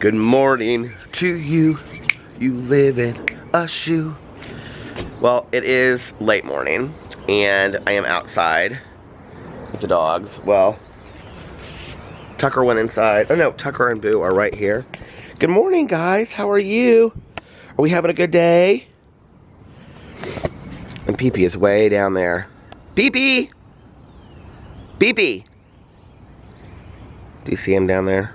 Good morning to you. You live in a shoe. Well, it is late morning, and I am outside with the dogs. Well, Tucker went inside. Oh no, Tucker and Boo are right here. Good morning, guys. How are you? Are we having a good day? And Pee-Pee is way down there. Pee-Pee! Pee-Pee! Do you see him down there?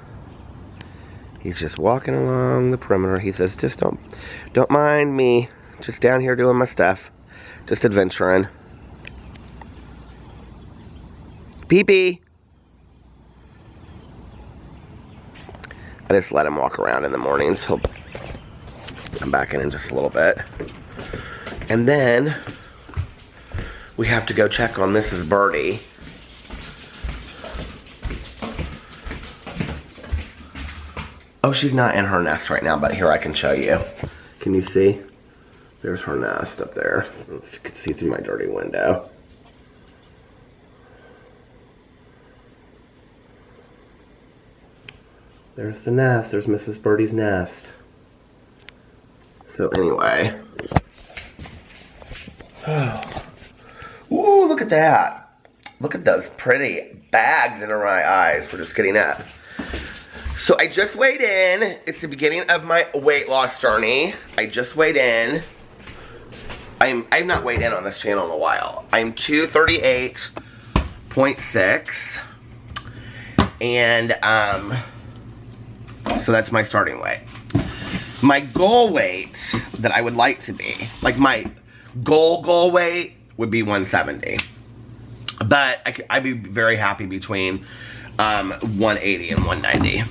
He's just walking along the perimeter. He says, just don't mind me. Just down here doing my stuff. Just adventuring. Pee-Pee! I just let him walk around in the mornings. He'll come back in just a little bit. And then we have to go check on Mrs. Birdie. Oh, she's not in her nest right now, but here, I can show you. Can you see? There's her nest up there. I don't know if you can see through my dirty window. There's the nest. There's Mrs. Birdie's nest. So anyway. Ooh, look at that. Look at those pretty bags in her eyes for just getting up. So I just weighed in. It's the beginning of my weight loss journey. I just weighed in. I've not weighed in on this channel in a while. I'm 238.6. And so that's my starting weight. My goal weight that I would like to be, like my goal weight would be 170. But I'd be very happy between 180 and 190.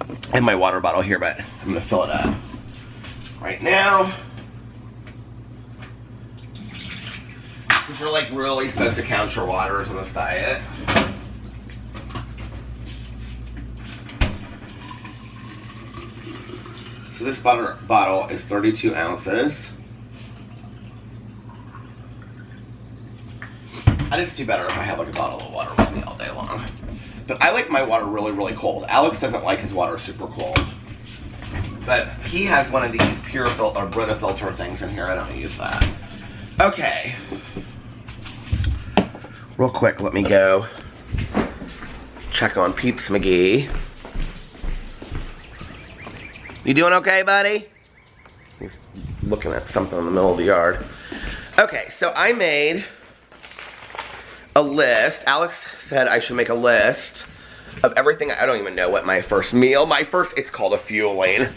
I have my water bottle here, but I'm gonna fill it up right now. Because you're like really supposed to count your waters on this diet. So this bottle is 32 ounces. I just do better if I have like a bottle of water with me all day long. But I like my water really, really cold. Alex doesn't like his water super cold. But he has one of these pure filter or Brita filter things in here. I don't use that. Okay. Real quick, let me go check on Peeps McGee. You doing okay, buddy? He's looking at something in the middle of the yard. Okay, so I made a list. Alex said I should make a list of everything. I don't even know what my first meal, it's called a fueling.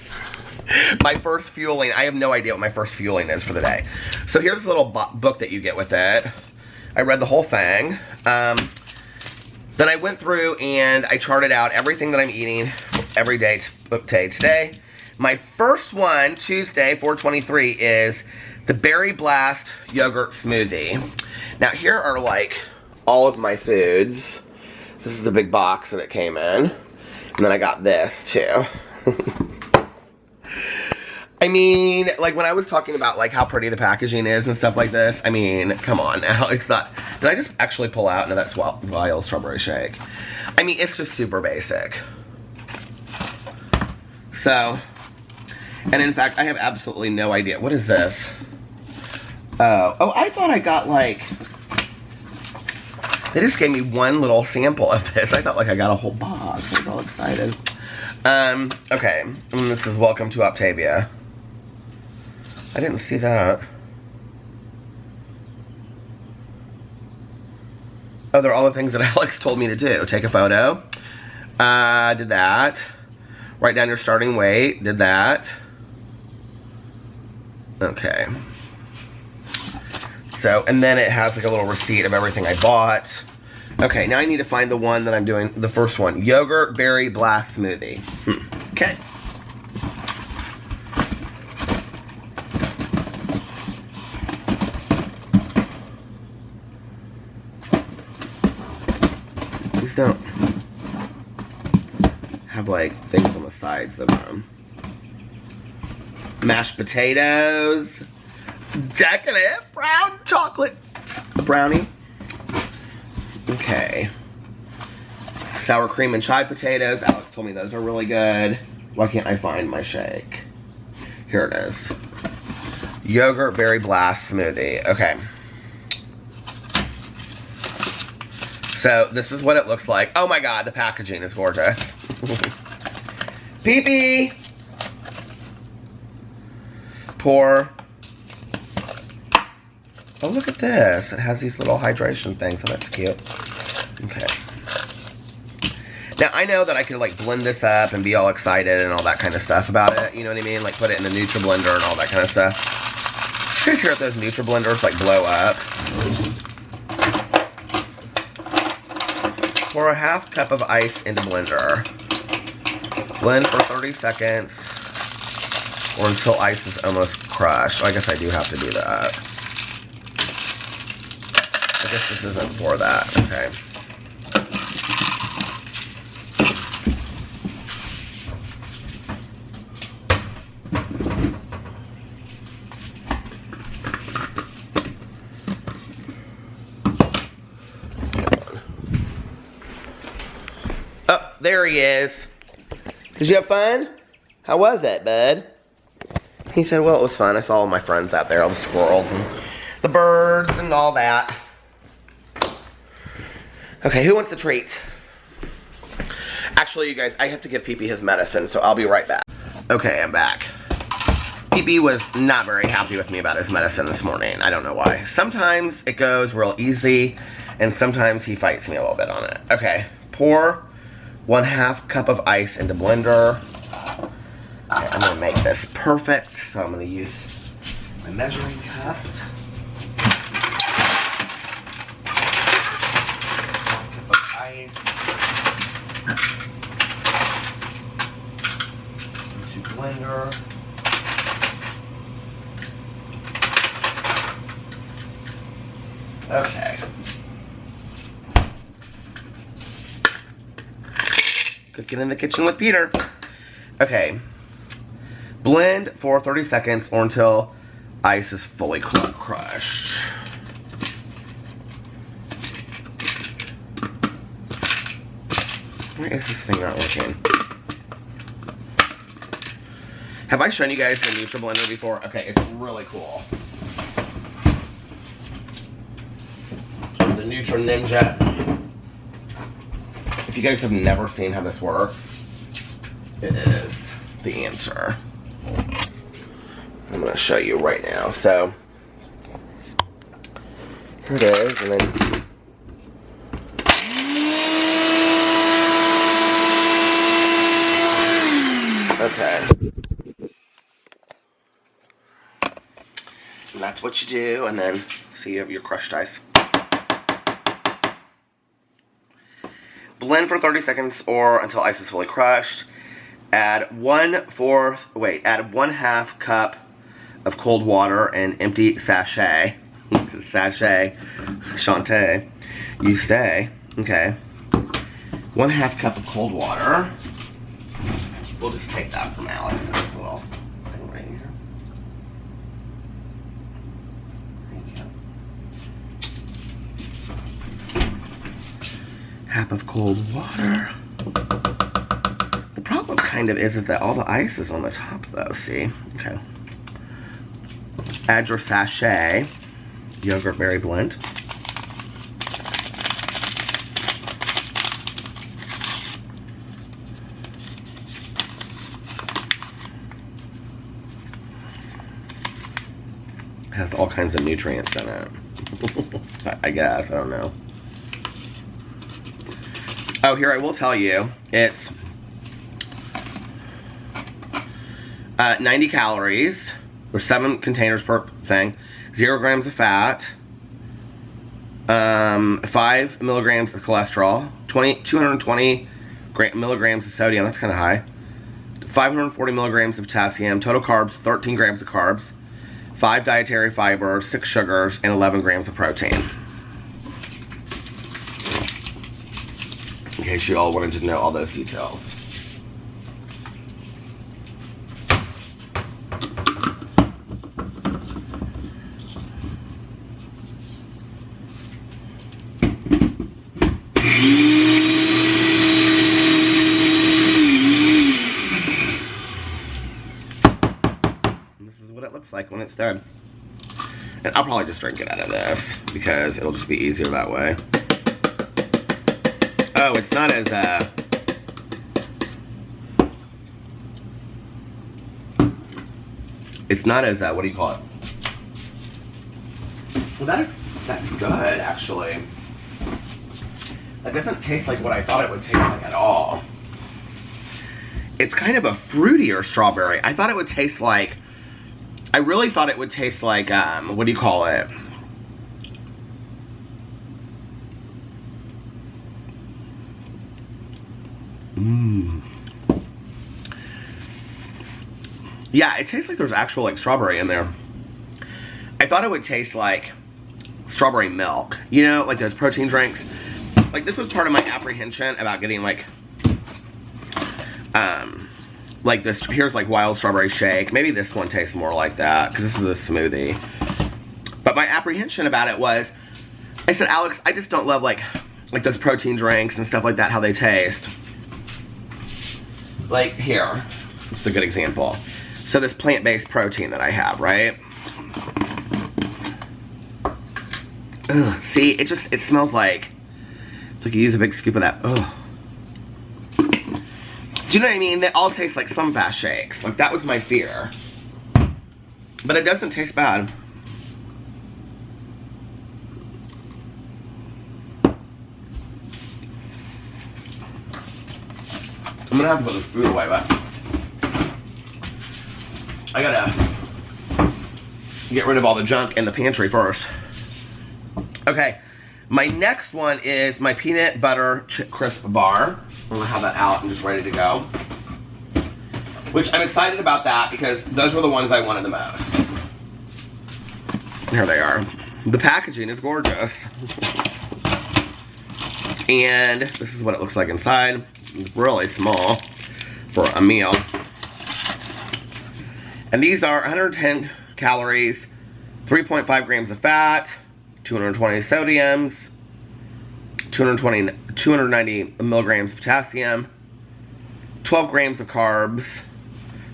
My first fueling, I have no idea what my first fueling is for the day. So here's a little book that you get with it. I read the whole thing. Then I went through and I charted out everything that I'm eating every day today. My first one, Tuesday, 4/23, is the Berry Blast Yogurt Smoothie. Now here are like all of my foods. This is the big box that it came in. And then I got this too. I mean, like when I was talking about like how pretty the packaging is and stuff like this, I mean, come on now. It's not, did I just actually pull out? No, that's Wild Strawberry Shake. I mean, it's just super basic. So, and in fact, I have absolutely no idea. What is this? Oh, I thought I got like, they just gave me one little sample of this. I thought like I got a whole box. I was all excited. Okay. And this is Welcome to Octavia. I didn't see that. Oh, they're all the things that Alex told me to do. Take a photo. Did that. Write down your starting weight. Did that. Okay. So, and then it has like a little receipt of everything I bought. Okay, now I need to find the one that I'm doing, the first one. Yogurt Berry Blast Smoothie. Okay. These don't have like things on the sides of them. Mashed potatoes. Decadent brown chocolate brownie. Okay. Sour cream and chive potatoes. Alex told me those are really good. Why can't I find my shake? Here it is. Yogurt berry blast smoothie. Okay. So this is what it looks like. Oh my god, the packaging is gorgeous. Pee-pee! Pour. Oh, look at this. It has these little hydration things, so that's cute. Okay. Now, I know that I could, like, blend this up and be all excited and all that kind of stuff about it. You know what I mean? Like, put it in the Nutri-Blender and all that kind of stuff. You guys hear if those Nutri-Blenders, like, blow up? Pour a half cup of ice into blender. Blend for 30 seconds or until ice is almost crushed. I guess I do have to do that. I guess this isn't for that. Okay. Oh, there he is. Did you have fun? How was it, bud? He said, well, it was fun. I saw all my friends out there, all the squirrels and the birds and all that. Okay, who wants a treat? Actually, you guys, I have to give Pee-Pee his medicine, so I'll be right back. Okay, I'm back. Pee-Pee was not very happy with me about his medicine this morning. I don't know why. Sometimes it goes real easy, and sometimes he fights me a little bit on it. Okay, pour 1/2 cup of ice into blender. Okay, I'm gonna make this perfect, so I'm gonna use my measuring cup. Ice. Into blender. Okay. Cooking in the kitchen with Peter. Okay. Blend for 30 seconds or until ice is fully crushed. Why is this thing not working? Have I shown you guys the Nutri-Blender before? Okay, it's really cool. The Nutri-Ninja. If you guys have never seen how this works, it is the answer. I'm going to show you right now. So, here it is, and then okay. And that's what you do, and then see you have your crushed ice. Blend for 30 seconds or until ice is fully crushed. Add 1/2 cup of cold and an empty sachet. Sachet. Shantae. You stay. Okay. 1/2 cup of cold water. We'll just take that from Alex. This little thing right here. There you go. Half of cold water. The problem kind of is that all the ice is on the top though, see? Okay. Add your sachet yogurt berry blend. Has all kinds of nutrients in it. I guess, I don't know. Oh, here, I will tell you, it's 90 calories, or 7 containers per thing, 0 grams of fat, 5 milligrams of cholesterol, 220 milligrams of sodium, that's kind of high, 540 milligrams of potassium, total carbs, 13 grams of carbs, 5 dietary fibers, 6 sugars, and 11 grams of protein. In case you all wanted to know all those details. it looks like when it's done. And I'll probably just drink it out of this because it'll just be easier that way. Oh, it's not as, it's not as, what do you call it? Well, that's good, actually. That doesn't taste like what I thought it would taste like at all. It's kind of a fruitier strawberry. I thought it would taste like, I really thought it would taste like, what do you call it? Yeah, it tastes like there's actual like strawberry in there. I thought it would taste like strawberry milk, you know, like those protein drinks. Like this was part of my apprehension about getting like this, here's like wild strawberry shake. Maybe this one tastes more like that because this is a smoothie. But my apprehension about it was, I said, Alex, I just don't love like those protein drinks and stuff like that, how they taste. Like here, this is a good example. So this plant-based protein that I have, right? Ugh, see, it smells like, it's like you use a big scoop of that. Ugh. Do you know what I mean? They all taste like Slim Fast shakes. Like that was my fear. But it doesn't taste bad. I'm gonna have to put this food away, but I gotta get rid of all the junk in the pantry first. Okay, my next one is my peanut butter crisp bar. I'm gonna have that out and just ready to go. Which I'm excited about that because those were the ones I wanted the most. Here they are. The packaging is gorgeous. And this is what it looks like inside. It's really small for a meal. And these are 110 calories, 3.5 grams of fat, 220 sodiums, 290 milligrams potassium, 12 grams of carbs,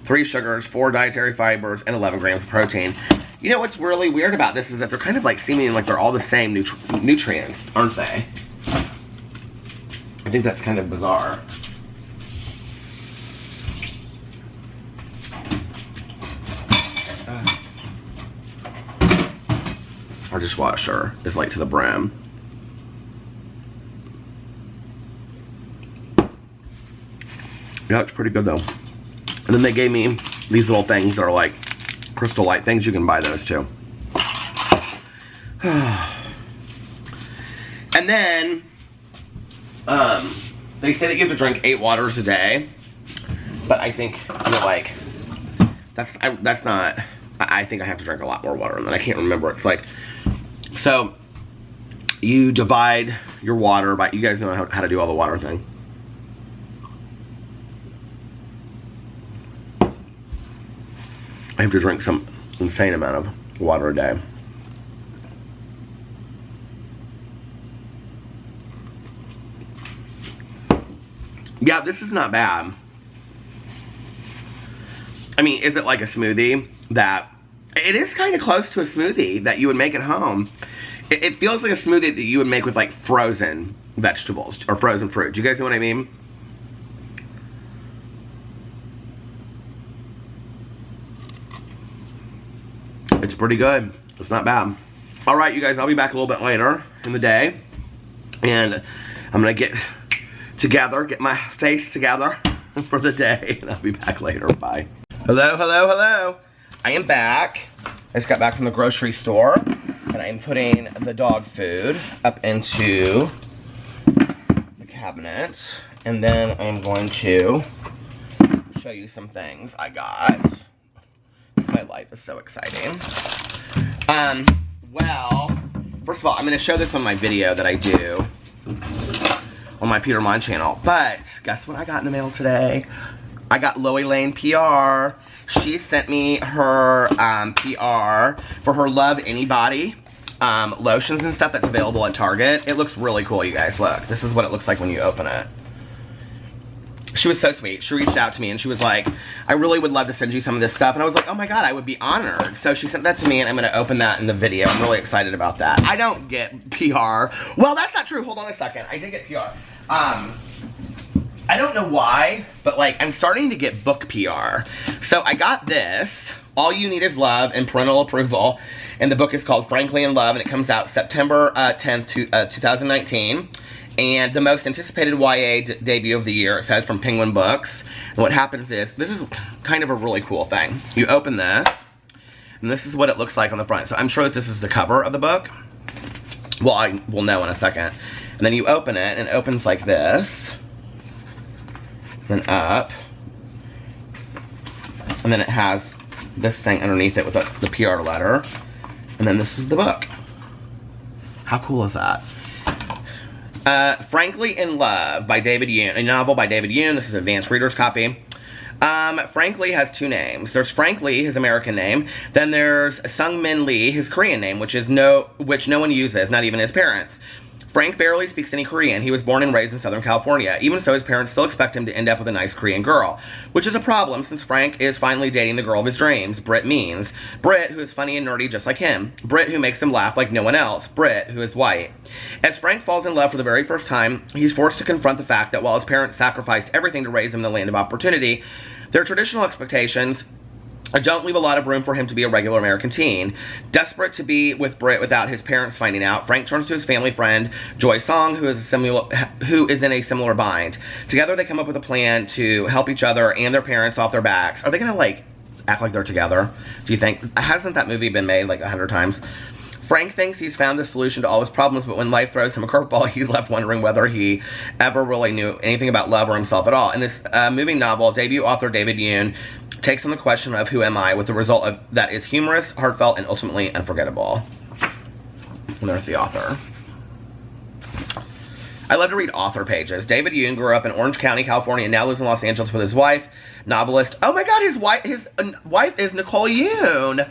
3 sugars, 4 dietary fibers, and 11 grams of protein. You know what's really weird about this is that they're kind of like seeming like they're all the same nutrients, aren't they? I think that's kind of bizarre. Our dishwasher is like to the brim. Yeah, it's pretty good though. And then they gave me these little things that are like crystal light things. You can buy those too. And then they say that you have to drink 8 waters a day, but I think, you know, like that's not. I think I have to drink a lot more water, and then I can't remember. It's like, so you divide your water by, you guys know how to do all the water thing. I have to drink some insane amount of water a day. Yeah, this is not bad. I mean, is it like a smoothie that, it is kind of close to a smoothie that you would make at home. It feels like a smoothie that you would make with like frozen vegetables or frozen fruit. Do you guys know what I mean? It's pretty good. It's not bad. All right, you guys, I'll be back a little bit later in the day. And I'm gonna get together, get my face together for the day. And I'll be back later. Bye. Hello, hello, hello. I am back. I just got back from the grocery store. And I'm putting the dog food up into the cabinet. And then I'm going to show you some things I got. My life is so exciting. Well, first of all, I'm going to show this on my video that I do on my Peter Monn channel. But guess what I got in the mail today? I got Loey Lane PR. She sent me her PR for her Love Anybody lotions and stuff that's available at Target. It looks really cool, you guys. Look, this is what it looks like when you open it. she was so sweet. She reached out to me and she was like, I really would love to send you some of this stuff. And I was like, oh my God, I would be honored. So she sent that to me and I'm going to open that in the video. I'm really excited about that. I don't get PR. Well, that's not true. Hold on a second. I did get PR. I don't know why, but like I'm starting to get book PR. So I got this, All You Need Is Love and Parental Approval. And the book is called Frankly in Love and it comes out September 10th, 2019. And the most anticipated YA debut of the year, it says, from Penguin Books. And what happens is, this is kind of a really cool thing. You open this, and this is what it looks like on the front. So I'm sure that this is the cover of the book. Well, I will know in a second. And then you open it, and it opens like this. Then up. And then it has this thing underneath it with the PR letter. And then this is the book. How cool is that? Frankly in Love by David Yoon, a novel by David Yoon. This is advanced reader's copy. Frankly has two names. There's Frankly, his American name. Then there's Sung-Min Lee, his Korean name, which no one uses, not even his parents. Frank barely speaks any Korean. He was born and raised in Southern California. Even so, his parents still expect him to end up with a nice Korean girl, which is a problem since Frank is finally dating the girl of his dreams, Britt Means. Britt, who is funny and nerdy just like him. Britt, who makes him laugh like no one else. Britt, who is white. As Frank falls in love for the very first time, he's forced to confront the fact that while his parents sacrificed everything to raise him in the land of opportunity, their traditional expectations don't leave a lot of room for him to be a regular American teen. Desperate to be with Britt without his parents finding out, Frank turns to his family friend, Joy Song, who is in a similar bind. Together they come up with a plan to help each other and their parents off their backs. Are they gonna like act like they're together? Do you think? Hasn't that movie been made like 100 times? Frank thinks he's found the solution to all his problems, but when life throws him a curveball, he's left wondering whether he ever really knew anything about love or himself at all. In this moving novel, debut author David Yoon takes on the question of who am I, with the result of that is humorous, heartfelt, and ultimately unforgettable. And there's the author. I love to read author pages. David Yoon grew up in Orange County, California, and now lives in Los Angeles with his wife, novelist. Oh my God, his wife is Nicole Yoon,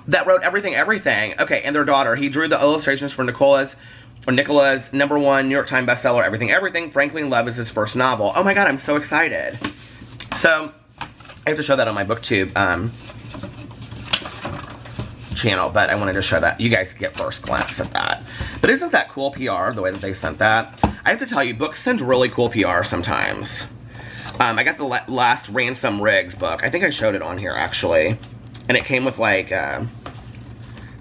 that wrote Everything, Everything. Okay, and their daughter. He drew the illustrations for Nicola's #1 New York Times bestseller, Everything, Everything. Frankly in Love is his first novel. Oh my God, I'm so excited. So, I have to show that on my BookTube channel, but I wanted to show that. You guys get first glance at that. But isn't that cool PR, the way that they sent that? I have to tell you, books send really cool PR sometimes. I got the last Ransom Riggs book. I think I showed it on here, actually. And it came with, like,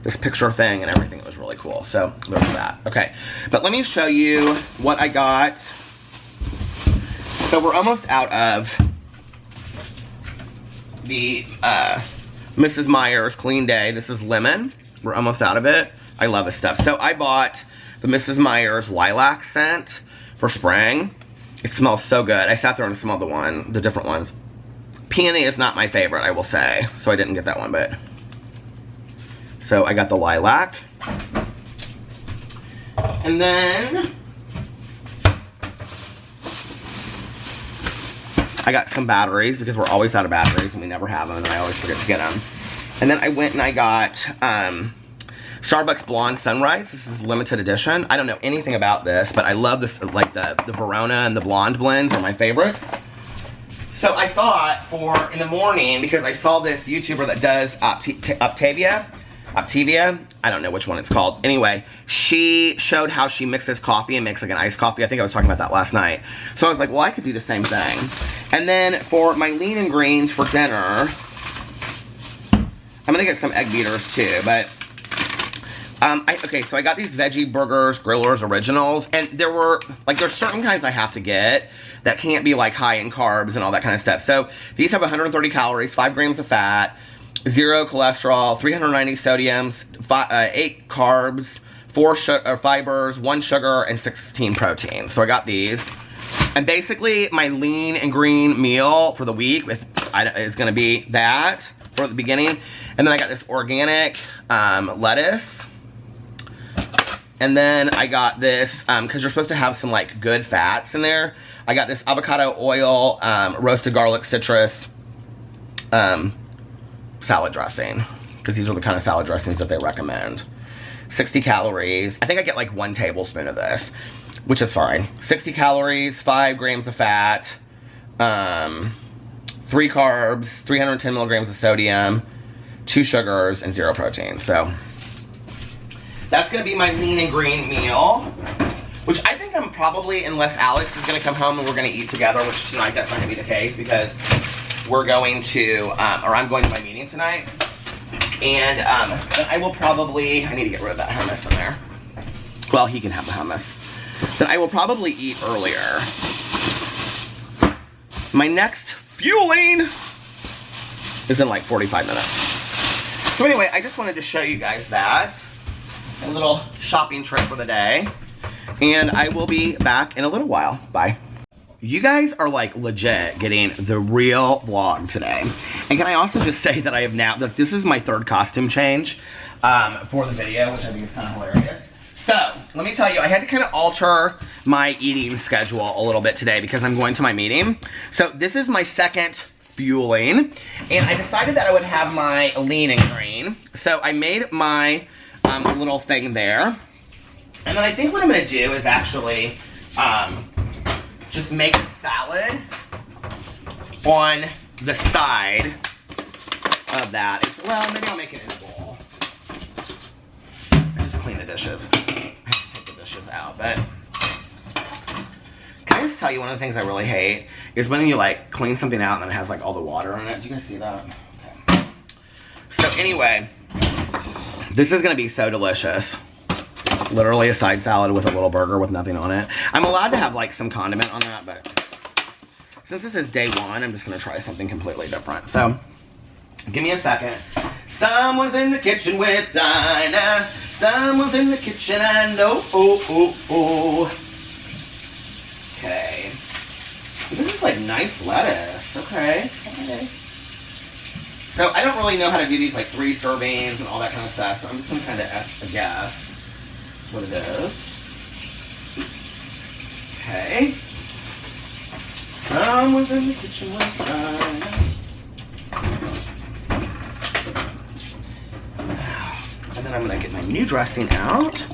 this picture thing and everything. It was really cool. So, there's that. Okay. But let me show you what I got. So, we're almost out of the Mrs. Meyer's Clean Day. This is lemon. We're almost out of it. I love this stuff. So, I bought the Mrs. Meyer's lilac scent for spring. It smells so good. I sat there and smelled the different ones. Peony is not my favorite, I will say. So I didn't get that one, but. So I got the lilac. And then I got some batteries because we're always out of batteries and we never have them and I always forget to get them. And then I went and I got Starbucks Blonde Sunrise. This is limited edition. I don't know anything about this, but I love this, like the Verona and the blonde blends are my favorites. So I thought in the morning, because I saw this YouTuber that does Optavia, I don't know which one it's called. Anyway, she showed how she mixes coffee and makes like an iced coffee. I think I was talking about that last night. So I was like, well, I could do the same thing. And then for my lean and greens for dinner, I'm gonna get some egg beaters too, but okay, so I got these veggie burgers, Grillers Originals, and there's certain kinds I have to get that can't be like high in carbs and all that kind of stuff. So these have 130 calories, 5 grams of fat, 0 cholesterol, 390 sodiums, 8 carbs, 4 fibers, 1 sugar, and 16 proteins. So I got these. And basically, my lean and green meal for the week is going to be that for the beginning. And then I got this organic lettuce. And then I got this, because you're supposed to have some, like, good fats in there. I got this avocado oil, roasted garlic citrus salad dressing. Because these are the kind of salad dressings that they recommend. 60 calories. I think I get, like, 1 tablespoon of this, which is fine. 60 calories, 5 grams of fat, 3 carbs, 310 milligrams of sodium, 2 sugars, and 0 protein. So that's gonna be my lean and green meal, which I think I'm probably, unless Alex is gonna come home and we're gonna eat together, which tonight that's not gonna be the case because we're going to, or I'm going to my meeting tonight. And I will probably, I need to get rid of that hummus in there. Well, he can have the hummus. Then I will probably eat earlier. My next fueling is in like 45 minutes. So anyway, I just wanted to show you guys that. A little shopping trip for the day. And I will be back in a little while. Bye. You guys are like legit getting the real vlog today. And can I also just say that I have now, that this is my 3rd costume change for the video, which I think is kind of hilarious. So, let me tell you, I had to kind of alter my eating schedule a little bit today because I'm going to my meeting. So, this is my 2nd fueling. And I decided that I would have my lean and green. So, I made my little thing there. And then I think what I'm going to do is actually just make a salad on the side of that. Well, maybe I'll make it in a bowl. I just clean the dishes. I have to take the dishes out, but can I just tell you one of the things I really hate is when you like clean something out and then it has like all the water in it. Do you guys see that? Okay. So anyway, this is gonna be so delicious. Literally a side salad with a little burger with nothing on it. I'm allowed to have like some condiment on that, but since this is day 1, I'm just gonna try something completely different. So, give me a second. Someone's in the kitchen with Dinah. Someone's in the kitchen, I know. Okay. This is like nice lettuce. Okay. So, I don't really know how to do these like 3 servings and all that kind of stuff, so I'm just gonna kind of guess what it is. Okay. Someone's in the kitchen with Dinah. And then I'm gonna get my new dressing out.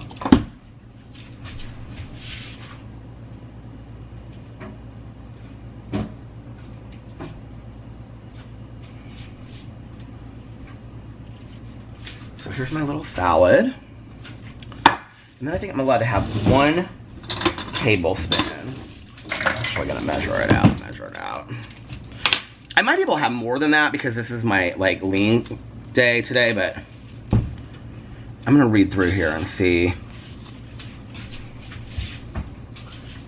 So here's my little salad. And then I think I'm allowed to have 1 tablespoon. Actually, gonna measure it out. I might be able to have more than that because this is my like lean day today, but I'm gonna read through here and see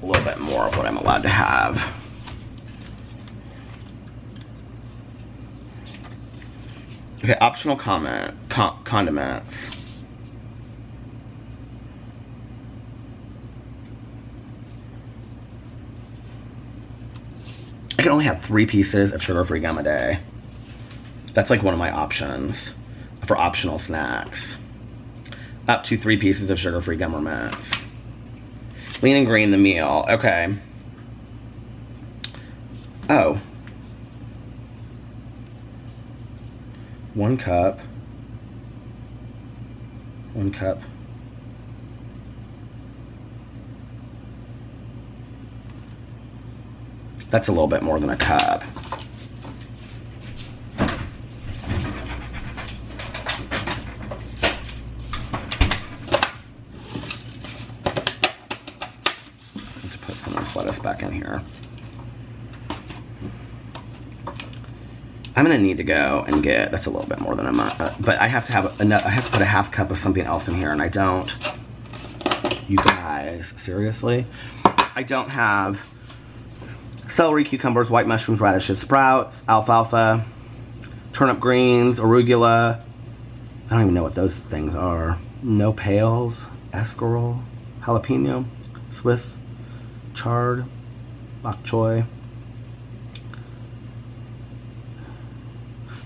a little bit more of what I'm allowed to have. Okay, optional condiments. I can only have 3 pieces of sugar-free gum a day. That's like one of my options for optional snacks. Up to 3 pieces of sugar-free gum or mints. Lean and green, the meal. Okay. Oh. 1 cup. 1 cup. That's a little bit more than a cup. Let's put some of this lettuce back in here. I'm gonna need to go and get, that's a little bit more than a month, but I have to have enough, I have to put a half cup of something else in here, and I don't. You guys, seriously? I don't have celery, cucumbers, white mushrooms, radishes, sprouts, alfalfa, turnip greens, arugula. I don't even know what those things are. Nopales, escarole, jalapeno, Swiss chard, bok choy.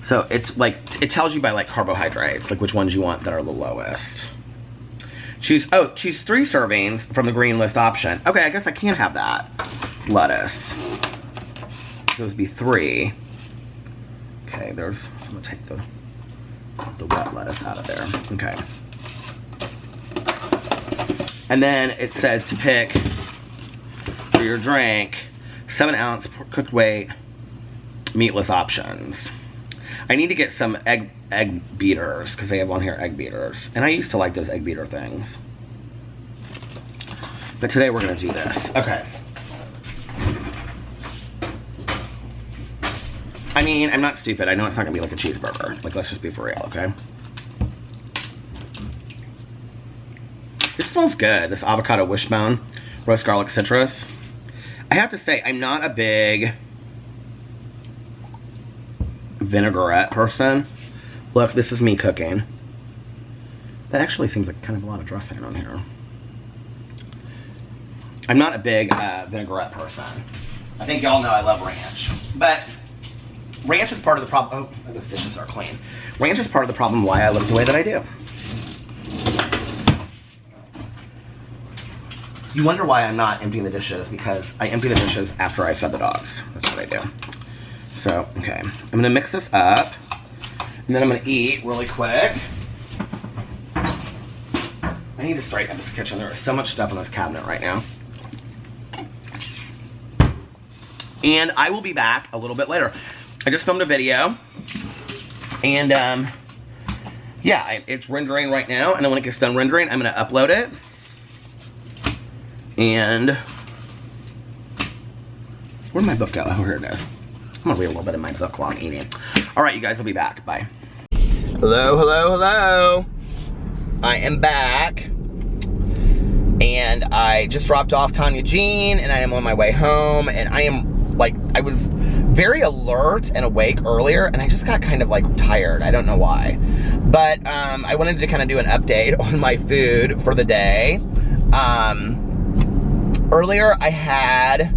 So it's like, it tells you by like carbohydrates, like which ones you want that are the lowest. Choose 3 servings from the green list option. Okay, I guess I can have that. Lettuce. Those would be 3. Okay, there's, I'm gonna take the wet lettuce out of there. Okay. And then it says to pick for your drink 7-ounce cooked weight meatless options. I need to get some egg beaters, because they have on here egg beaters. And I used to like those egg beater things. But today we're going to do this. Okay. I mean, I'm not stupid. I know it's not going to be like a cheeseburger. Like, let's just be for real, okay? This smells good. This avocado wishbone, roast garlic citrus. I have to say, I'm not a big vinaigrette person. Look, this is me cooking. That actually seems like kind of a lot of dressing on here. I'm not a big vinaigrette person. I think y'all know I love ranch. But ranch is part of the problem. Oh, those dishes are clean. Ranch is part of the problem why I look the way that I do. You wonder why I'm not emptying the dishes, because I empty the dishes after I fed the dogs. That's what I do. So, okay. I'm going to mix this up, and then I'm going to eat really quick. I need to straighten up this kitchen. There is so much stuff in this cabinet right now. And I will be back a little bit later. I just filmed a video, and yeah, it's rendering right now, and then when it gets done rendering, I'm going to upload it. And where'd my book go? Oh, here it is. I'm gonna read a little bit of my book while I'm eating. All right, you guys, I'll be back. Bye. Hello, hello, hello. I am back. And I just dropped off Tanya Jean, and I am on my way home, and I am, like, I was very alert and awake earlier, and I just got kind of, like, tired. I don't know why. But I wanted to kind of do an update on my food for the day. Earlier I had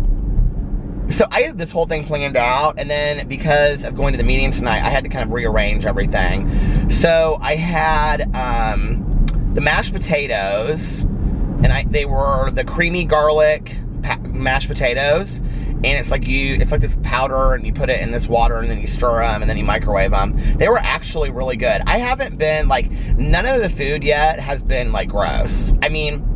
this whole thing planned out, and then because of going to the meeting tonight, I had to kind of rearrange everything. So I had the mashed potatoes, and they were the creamy garlic mashed potatoes, and it's like this powder, and you put it in this water, and then you stir them, and then you microwave them. They were actually really good. I haven't been, like, none of the food yet has been, like, gross. I mean,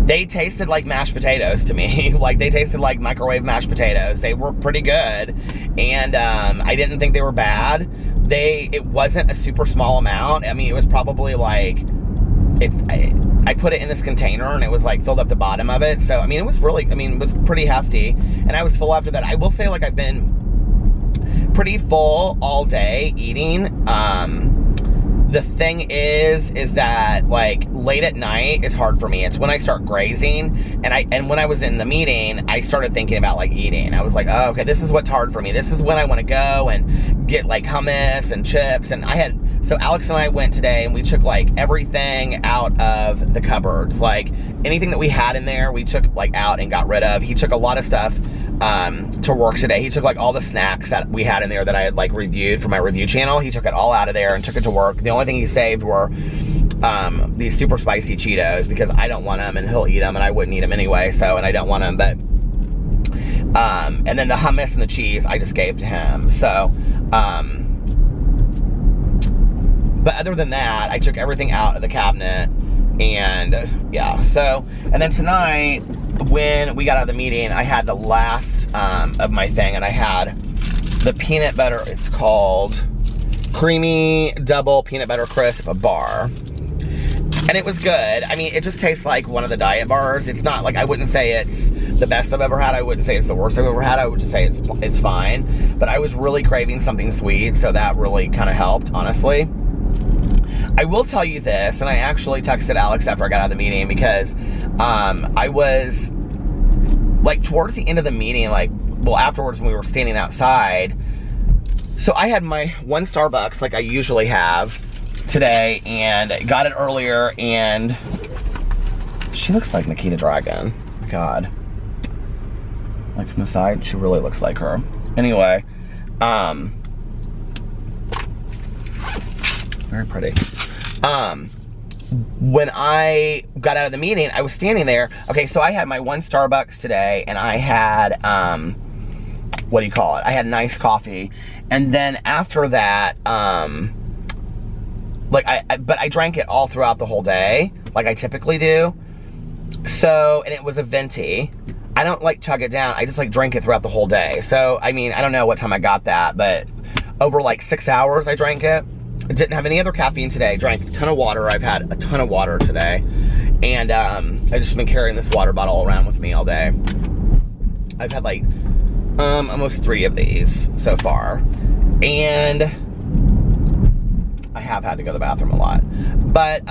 they tasted like mashed potatoes to me. Like, they tasted like microwave mashed potatoes. They were pretty good, and I didn't think they were bad. It wasn't a super small amount. I mean, it was probably like, I put it in this container, and it was like filled up the bottom of it. So, I mean, it was pretty hefty, and I was full after that. I will say, like, I've been pretty full all day eating. The thing is that, like, late at night is hard for me. It's when I start grazing, and when I was in the meeting, I started thinking about, like, eating. I was like, oh, okay, this is what's hard for me. This is when I want to go and get, like, hummus and chips. And so Alex and I went today, and we took, like, everything out of the cupboards. Like, anything that we had in there, we took, like, out and got rid of. He took a lot of stuff to work today. He took, like, all the snacks that we had in there that I had, like, reviewed for my review channel. He took it all out of there and took it to work. The only thing he saved were these super spicy Cheetos, because I don't want them, and he'll eat them, and I wouldn't eat them anyway, so, and I don't want them. But and then the hummus and the cheese I just gave to him. So but other than that, I took everything out of the cabinet. And yeah, so, and then tonight when we got out of the meeting, I had the last of my thing, and I had the peanut butter, it's called Creamy Double Peanut Butter Crisp bar. And it was good. I mean, it just tastes like one of the diet bars. It's not like, I wouldn't say it's the best I've ever had. I wouldn't say it's the worst I've ever had. I would just say it's fine. But I was really craving something sweet, so that really kind of helped, honestly. I will tell you this, and I actually texted Alex after I got out of the meeting, because I was, like, towards the end of the meeting, like, well, afterwards when we were standing outside, so I had my one Starbucks, like I usually have today, and got it earlier, and she looks like Nikita Dragon. Oh my God. Like, from the side, she really looks like her. Anyway, very pretty. When I got out of the meeting, I was standing there. Okay, so I had my one Starbucks today, and I had, what do you call it? I had nice coffee. And then after that, like, but I drank it all throughout the whole day, like I typically do. So, and it was a venti. I don't like chug it down. I just like drink it throughout the whole day. So, I mean, I don't know what time I got that, but over like 6 hours I drank it. I didn't have any other caffeine today. Drank a ton of water. I've had a ton of water today. And I've just been carrying this water bottle around with me all day. I've had like almost 3 of these so far. And I have had to go to the bathroom a lot. But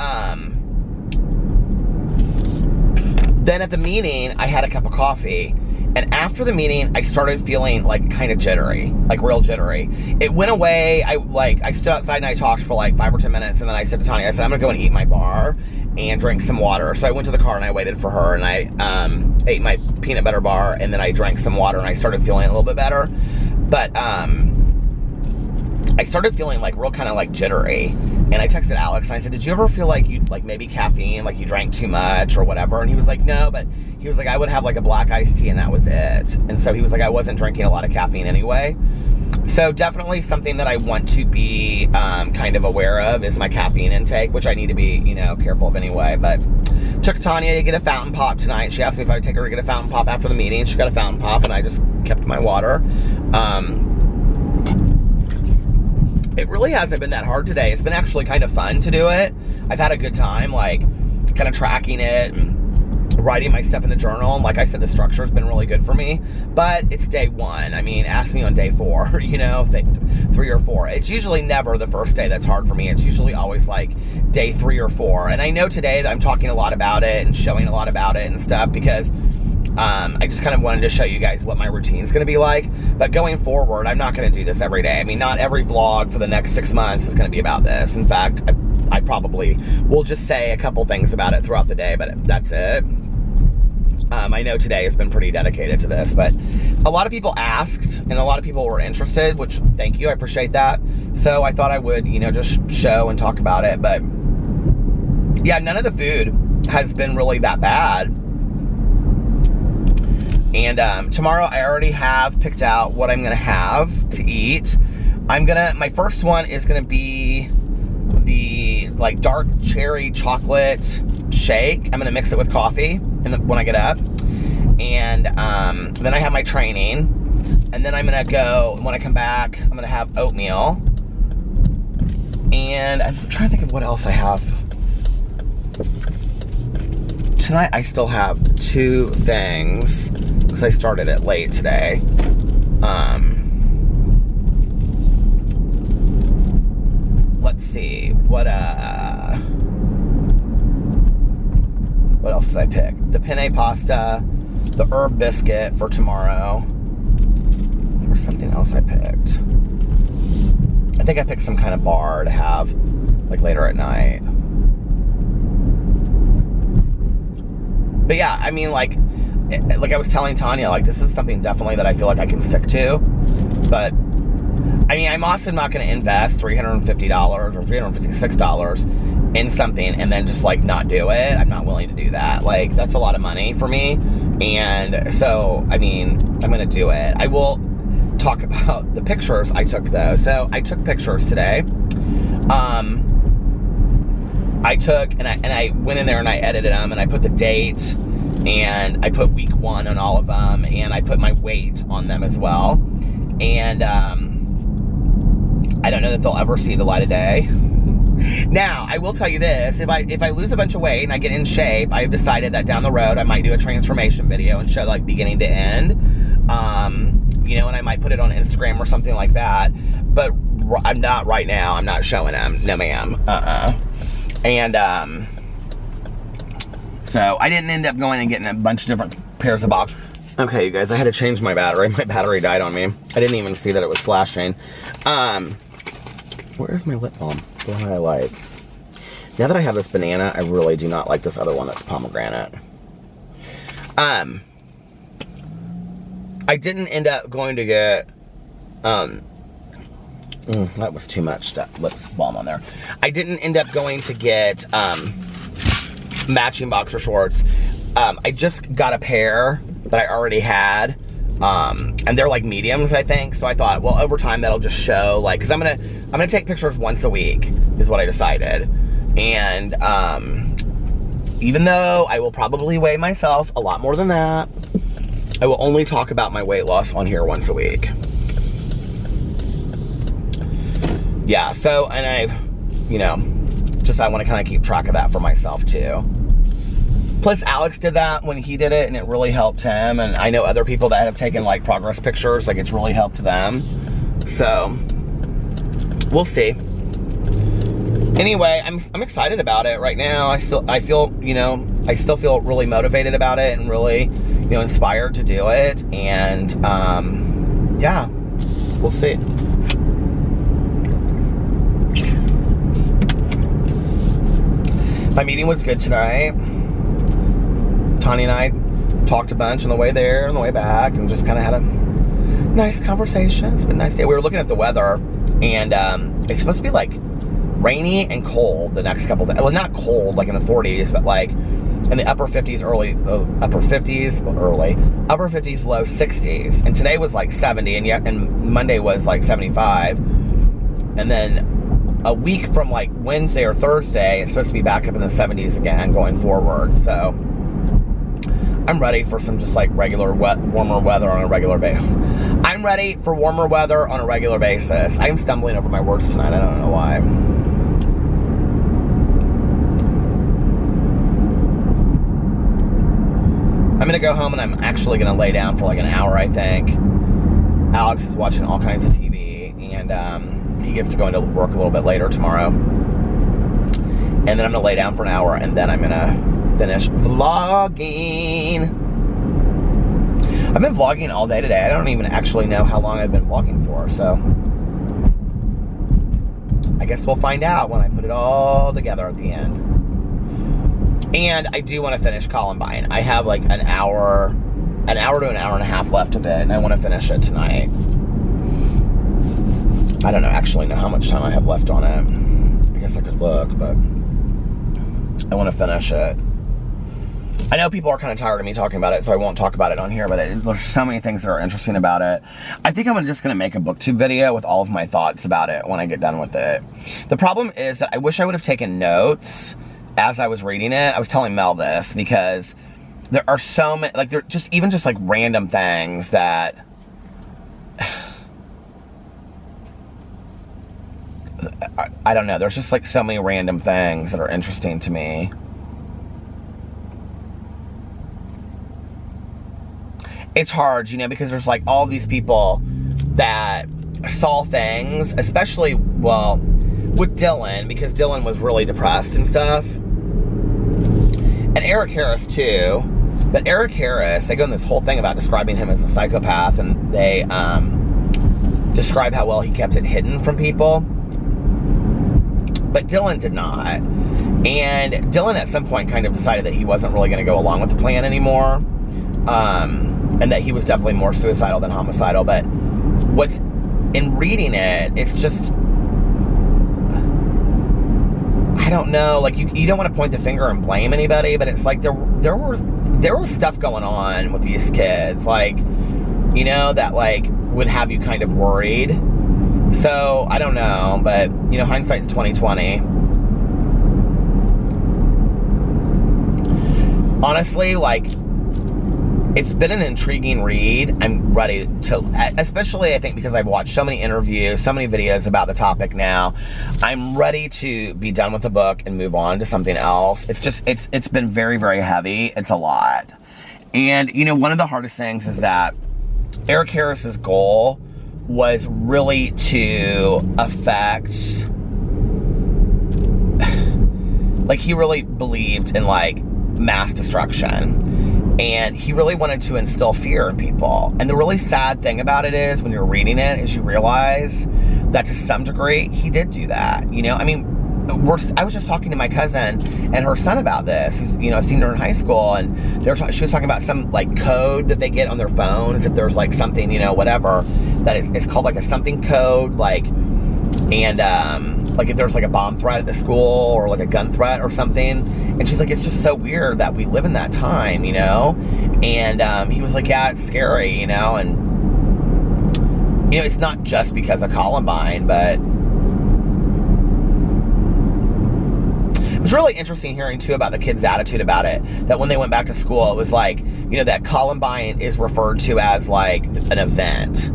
then at the meeting, I had a cup of coffee. And after the meeting, I started feeling like kind of jittery, like real jittery. It went away. I stood outside and I talked for like 5 or 10 minutes. And then I said to Tanya, I said, I'm gonna go and eat my bar and drink some water. So I went to the car and I waited for her, and I ate my peanut butter bar, and then I drank some water, and I started feeling a little bit better. But I started feeling like real kind of like jittery. And I texted Alex and I said, did you ever feel like you, like maybe caffeine, like you drank too much or whatever? And he was like, no, but he was like, I would have like a black iced tea and that was it. And so he was like, I wasn't drinking a lot of caffeine anyway. So definitely something that I want to be kind of aware of is my caffeine intake, which I need to be, you know, careful of anyway. But took Tanya to get a fountain pop tonight. She asked me if I would take her to get a fountain pop after the meeting. She got a fountain pop and I just kept my water. It really hasn't been that hard today. It's been actually kind of fun to do it. I've had a good time, like, kind of tracking it and writing my stuff in the journal. And like I said, the structure's been really good for me. But it's day 1. I mean, ask me on day 4, you know, 3 or 4. It's usually never the first day that's hard for me. It's usually always, like, day 3 or 4. And I know today that I'm talking a lot about it and showing a lot about it and stuff because I just kind of wanted to show you guys what my routine is going to be like. But going forward, I'm not going to do this every day. I mean, not every vlog for the next 6 months is going to be about this. In fact, I probably will just say a couple things about it throughout the day, but that's it. I know today has been pretty dedicated to this, but a lot of people asked and a lot of people were interested, which thank you, I appreciate that. So I thought I would, you know, just show and talk about it. But yeah, none of the food has been really that bad. And tomorrow I already have picked out what I'm gonna have to eat. My first one is gonna be the like dark cherry chocolate shake. I'm gonna mix it with coffee when I get up. And then I have my training. And then I'm gonna go, when I come back, I'm gonna have oatmeal. And I'm trying to think of what else I have. Tonight I still have 2 things because I started it late today. Let's see, what else did I pick? The penne pasta, the herb biscuit for tomorrow. There was something else I picked. I think I picked some kind of bar to have like later at night. But yeah, I mean, like I was telling Tanya, like, this is something definitely that I feel like I can stick to. But, I mean, I'm also not going to invest $350 or $356 in something and then just, like, not do it. I'm not willing to do that. Like, that's a lot of money for me. And so, I mean, I'm going to do it. I will talk about the pictures I took, though. So, I took pictures today. I went in there and I edited them and I put the date and I put week 1 on all of them and I put my weight on them as well. And I don't know that they'll ever see the light of day. Now, I will tell you this, if I lose a bunch of weight and I get in shape, I've decided that down the road I might do a transformation video and show like beginning to end. You know, and I might put it on Instagram or something like that. But I'm not right now. I'm not showing them. No, ma'am. And, so I didn't end up going and getting a bunch of different pairs of boxers. Okay, you guys, I had to change my battery. My battery died on me. I didn't even see that it was flashing. Where's my lip balm? The one I like. Now that I have this banana, I really do not like this other one that's pomegranate. I didn't end up going to get, that was too much stuff, lip balm on there. I didn't end up going to get matching boxer shorts. I just got a pair that I already had, and they're like mediums, I think. So I thought, well, over time that'll just show, like, because I'm gonna take pictures once a week is what I decided. And even though I will probably weigh myself a lot more than that, I will only talk about my weight loss on here once a week. Yeah, so, and I've, you know, just I want to kind of keep track of that for myself too. Plus, Alex did that when he did it, and it really helped him. And I know other people that have taken like progress pictures, like it's really helped them. So, we'll see. Anyway, I'm excited about it right now. I feel, you know, I still feel really motivated about it and really, you know, inspired to do it. And yeah, we'll see. My meeting was good tonight. Tanya and I talked a bunch on the way there and the way back, and just kind of had a nice conversation. It's been a nice day. We were looking at the weather, and it's supposed to be like rainy and cold the next couple days. Well, not cold like in the 40s, but like in the upper 50s, upper 50s, low 60s. And today was like 70, and Monday was like 75. And then a week from like Wednesday or Thursday, it's supposed to be back up in the 70s again going forward. So I'm ready for some just like regular warmer weather on a regular basis. I'm ready for warmer weather on a regular basis. I'm stumbling over my words tonight. I don't know why. I'm gonna go home and I'm actually gonna lay down for like an hour, I think. Alex is watching all kinds of TV, and he gets to go into work a little bit later tomorrow. And then I'm gonna lay down for an hour, and then I'm gonna finish vlogging. I've been vlogging all day today. I don't even actually know how long I've been vlogging for, so I guess we'll find out when I put it all together at the end. And I do want to finish Columbine. I have like an hour to an hour and a half left of it, and I want to finish it tonight. I don't actually know how much time I have left on it. I guess I could look, but I want to finish it. I know people are kind of tired of me talking about it, so I won't talk about it on here, but there's so many things that are interesting about it. I think I'm just going to make a booktube video with all of my thoughts about it when I get done with it. The problem is that I wish I would have taken notes as I was reading it. I was telling Mel this, because there are so many, like, they're just, even just like random things that I don't know, there's just like so many random things that are interesting to me. It's hard, you know, because there's like all these people that saw things, especially, well, with Dylan, because Dylan was really depressed and stuff. And Eric Harris too. But Eric Harris, they go in this whole thing about describing him as a psychopath, and they describe how well he kept it hidden from people. But Dylan did not. And Dylan at some point kind of decided that he wasn't really going to go along with the plan anymore. And that he was definitely more suicidal than homicidal. But what's, in reading it, it's just, I don't know, like, you don't want to point the finger and blame anybody, but it's like there was stuff going on with these kids, like, you know, that like would have you kind of worried. So I don't know, but you know, hindsight's 20/20. Honestly, like, it's been an intriguing read. I'm ready to, especially I think because I've watched so many interviews, so many videos about the topic now. I'm ready to be done with the book and move on to something else. It's just, it's been very, very heavy. It's a lot. And, you know, one of the hardest things is that Eric Harris's goal was really to affect, like, he really believed in, like, mass destruction. And he really wanted to instill fear in people. And the really sad thing about it is, when you're reading it, is you realize that to some degree, he did do that. You know, I mean, I was just talking to my cousin and her son about this, who's, you know, a senior in high school, and she was talking about some, like, code that they get on their phones if there's, like, something, you know, whatever, that it's called, like, a something code, like, and, like, if there's like a bomb threat at the school or like a gun threat or something. And she's like, it's just so weird that we live in that time, you know? And he was like, yeah, it's scary, you know? And, you know, it's not just because of Columbine, but was really interesting hearing too about the kids' attitude about it, that when they went back to school, it was like, you know, that Columbine is referred to as like an event,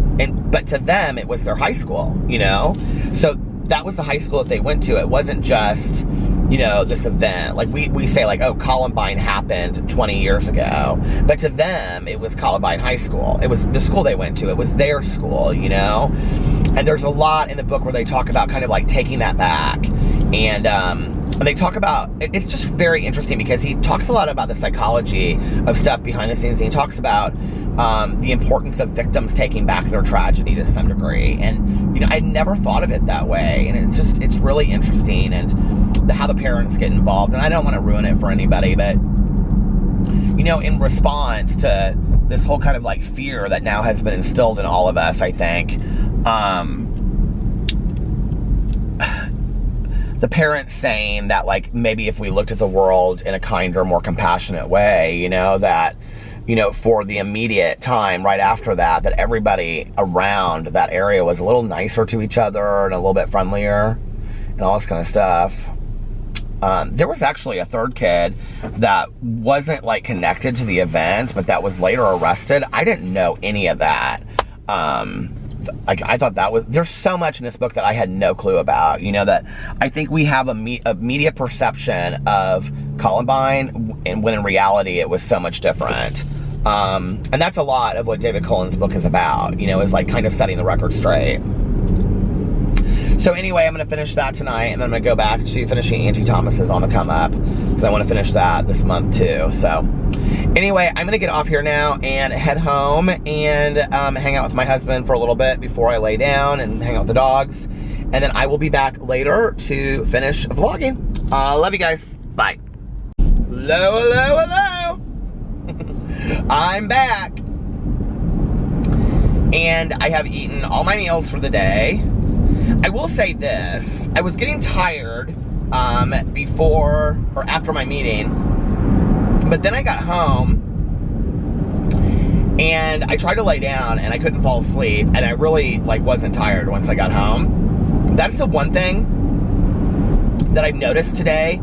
but to them it was their high school, you know, so that was the high school that they went to. It wasn't just, you know, this event. Like we say like, oh, Columbine happened 20 years ago. But to them, it was Columbine High School. It was the school they went to. It was their school, you know? And there's a lot in the book where they talk about kind of like taking that back. And they talk about, it's just very interesting because he talks a lot about the psychology of stuff behind the scenes. And he talks about the importance of victims taking back their tragedy to some degree. And, you know, I never thought of it that way. And it's really interesting. And how the parents get involved. And I don't want to ruin it for anybody, but, you know, in response to this whole kind of like fear that now has been instilled in all of us, I think, the parents saying that, like, maybe if we looked at the world in a kinder, more compassionate way, you know, that, you know, for the immediate time right after that, that everybody around that area was a little nicer to each other and a little bit friendlier and all this kind of stuff. There was actually a third kid that wasn't like connected to the event, but that was later arrested. I didn't know any of that. Like, I thought that was, there's so much in this book that I had no clue about, you know, that I think we have a media perception of Columbine, and when in reality it was so much different. And that's a lot of what David Cullen's book is about, you know, is like kind of setting the record straight. So anyway, I'm going to finish that tonight, and then I'm going to go back to finishing Angie Thomas's On the Come Up, because I want to finish that this month too. So anyway, I'm going to get off here now and head home and hang out with my husband for a little bit before I lay down and hang out with the dogs. And then I will be back later to finish vlogging. Love you guys. Bye. Hello, hello, hello. I'm back. And I have eaten all my meals for the day. I will say this, I was getting tired before or after my meeting, but then I got home and I tried to lay down and I couldn't fall asleep, and I really like wasn't tired once I got home. That's the one thing that I've noticed today,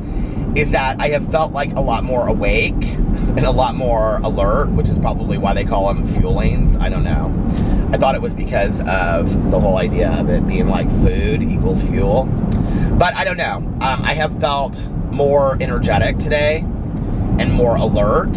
is that I have felt like a lot more awake and a lot more alert, which is probably why they call them fuel lanes. I don't know. I thought it was because of the whole idea of it being like food equals fuel. But I don't know. I have felt more energetic today and more alert.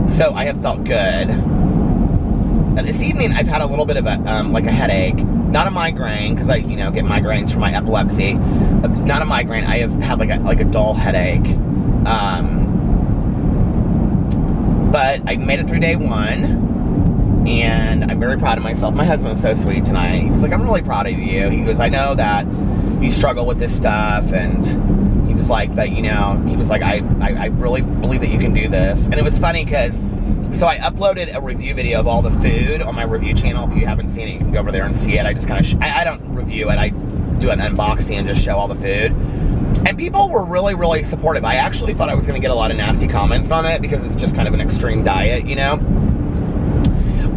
So I have felt good. Now this evening I've had a little bit of a, like a headache. Not a migraine, because I, you know, get migraines for my epilepsy. Not a migraine. I have had like a dull headache. But I made it through day one. And I'm very proud of myself. My husband was so sweet tonight. He was like, I'm really proud of you. He goes, I know that you struggle with this stuff. And he was like, but you know, he was like, I really believe that you can do this. And it was funny because, so I uploaded a review video of all the food on my review channel. If you haven't seen it, you can go over there and see it. I just kind of, I don't review it. I do an unboxing and just show all the food. And people were really, really supportive. I actually thought I was going to get a lot of nasty comments on it because it's just kind of an extreme diet, you know?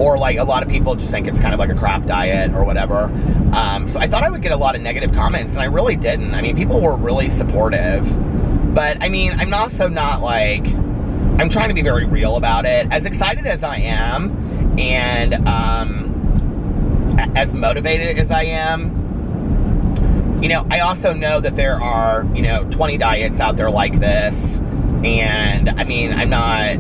Or like a lot of people just think it's kind of like a crap diet or whatever. So I thought I would get a lot of negative comments, and I really didn't. I mean, people were really supportive. But I mean, I'm also not like, I'm trying to be very real about it. As excited as I am, and as motivated as I am, you know, I also know that there are, you know, 20 diets out there like this. And I mean, I'm not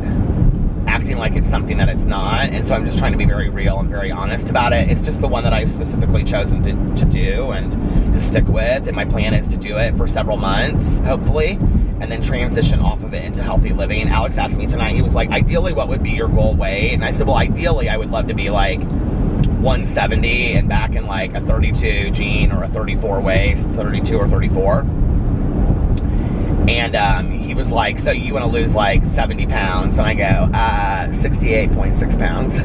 acting like it's something that it's not, and so I'm just trying to be very real and very honest about it. It's just the one that I've specifically chosen to do and to stick with, and my plan is to do it for several months, hopefully, and then transition off of it into healthy living. Alex asked me tonight, he was like, ideally, what would be your goal weight? And I said, well, ideally, I would love to be like 170 and back in like a 32 jean or a 34 waist, 32 or 34. And he was like, so you want to lose like 70 pounds? And I go, 68.6 pounds.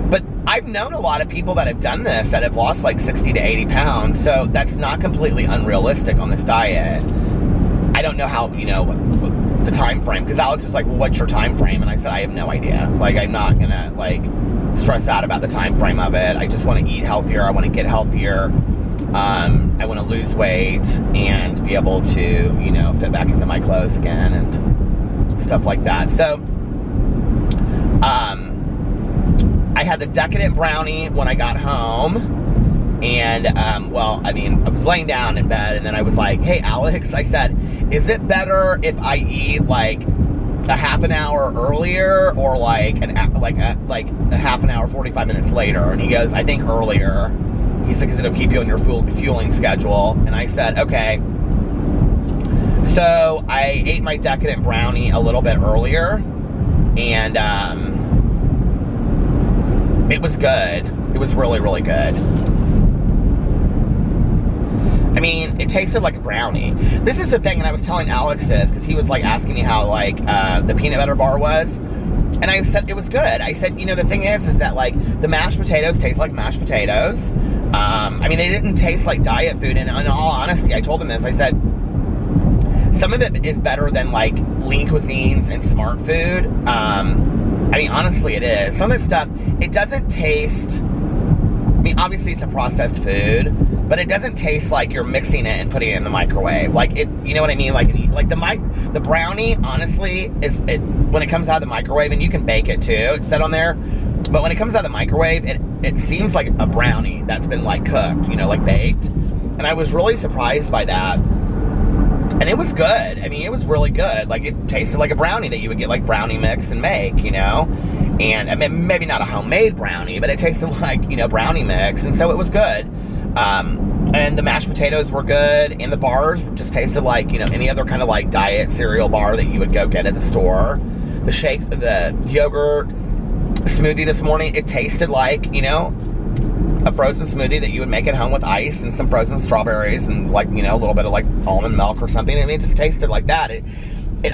But I've known a lot of people that have done this that have lost like 60 to 80 pounds. So that's not completely unrealistic on this diet. I don't know how, you know, the time frame, because Alex was like, well, what's your time frame? And I said, I have no idea. Like, I'm not going to like stress out about the time frame of it. I just want to eat healthier. I want to get healthier. I want to lose weight and be able to, you know, fit back into my clothes again and stuff like that. So, I had the decadent brownie when I got home, and, well, I mean, I was laying down in bed, and then I was like, hey, Alex, I said, is it better if I eat, like, a half an hour earlier, or like a half an hour, 45 minutes later? And he goes, I think earlier. He's like, because it'll keep you on your fueling schedule. And I said, okay. So I ate my decadent brownie a little bit earlier, and it was good. It was really, really good. I mean, it tasted like a brownie. This is the thing, and I was telling Alex this, because he was, like, asking me how, like, the peanut butter bar was. And I said it was good. I said, you know, the thing is that, like, the mashed potatoes taste like mashed potatoes. I mean, they didn't taste like diet food. And in all honesty, I told him this. I said, some of it is better than, like, lean cuisines and smart food. I mean, honestly, it is. Some of the stuff, it doesn't taste... I mean, obviously, it's a processed food, but it doesn't taste like you're mixing it and putting it in the microwave. Like, it, you know what I mean? Like the brownie, honestly, when it comes out of the microwave, and you can bake it too, it's set on there, but when it comes out of the microwave, it seems like a brownie that's been, like, cooked, you know, like baked. And I was really surprised by that. And it was good. I mean, it was really good. Like, it tasted like a brownie that you would get, like, brownie mix and make, you know? And I mean, maybe not a homemade brownie, but it tasted like, you know, brownie mix. And so it was good. And the mashed potatoes were good. And the bars just tasted like, you know, any other kind of, like, diet cereal bar that you would go get at the store. The shake, the yogurt smoothie this morning, it tasted like, you know, a frozen smoothie that you would make at home with ice and some frozen strawberries and, like, you know, a little bit of, like, almond milk or something. I mean, it just tasted like that.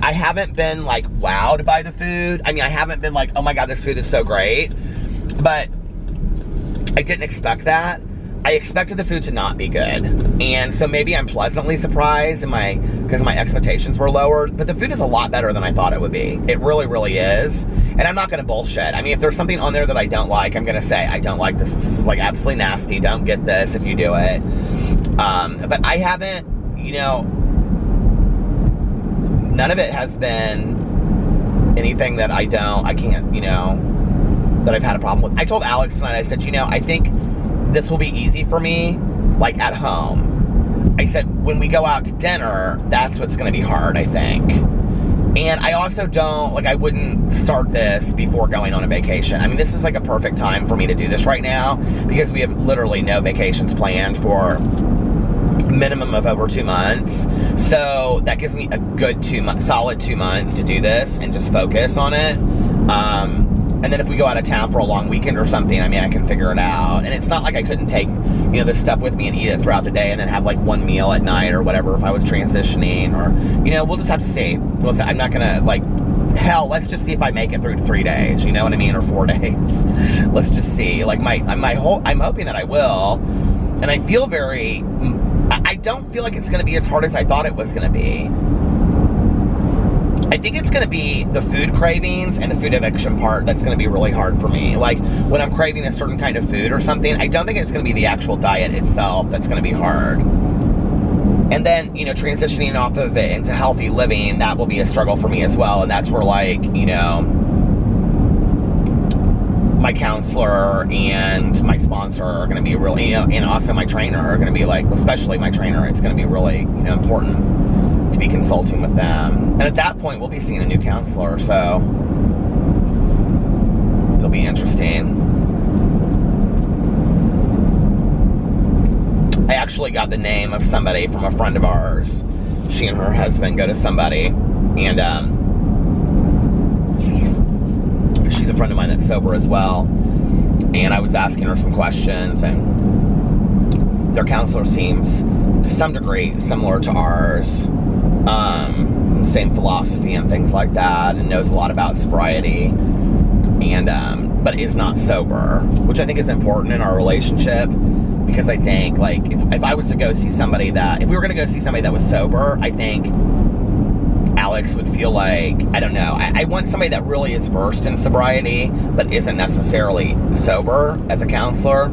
I haven't been, like, wowed by the food. I mean, I haven't been like, oh my God, this food is so great. But I didn't expect that. I expected the food to not be good. And so maybe I'm pleasantly surprised because my expectations were lowered. But the food is a lot better than I thought it would be. It really, really is. And I'm not going to bullshit. I mean, if there's something on there that I don't like, I'm going to say, I don't like this. This is, like, absolutely nasty. Don't get this if you do it. But I haven't, you know, none of it has been anything that I can't, you know, that I've had a problem with. I told Alex tonight, I said, you know, I think this will be easy for me, like, at home. I said, when we go out to dinner, that's what's going to be hard, I think. And I also don't, like, I wouldn't start this before going on a vacation. I mean, this is, like, a perfect time for me to do this right now, because we have literally no vacations planned for minimum of over 2 months. So that gives me a good solid 2 months to do this and just focus on it. And then if we go out of town for a long weekend or something, I mean, I can figure it out. And it's not like I couldn't take, you know, this stuff with me and eat it throughout the day and then have, like, one meal at night or whatever if I was transitioning, or, you know, we'll just have to see. I'm not gonna, like, hell, let's just see if I make it through 3 days, you know what I mean, or 4 days. Let's just see. Like, I'm hoping that I will. And I feel I don't feel like it's going to be as hard as I thought it was going to be. I think it's going to be the food cravings and the food addiction part that's going to be really hard for me. Like, when I'm craving a certain kind of food or something, I don't think it's going to be the actual diet itself that's going to be hard. And then, you know, transitioning off of it into healthy living, that will be a struggle for me as well. And that's where, like, you know, my counselor and my sponsor are going to be really, you know, and also my trainer are going to be, like, especially my trainer, it's going to be really, you know, important to be consulting with them. And at that point, we'll be seeing a new counselor, so it'll be interesting. I actually got the name of somebody from a friend of ours. She and her husband go to somebody, and she's a friend of mine that's sober as well. And I was asking her some questions, and their counselor seems to some degree similar to ours. Same philosophy and things like that, and knows a lot about sobriety, and but is not sober, which I think is important in our relationship, because I think, like, if I was to go see somebody if we were going to go see somebody that was sober, I think Alex would feel like, I don't know, I want somebody that really is versed in sobriety, but isn't necessarily sober as a counselor.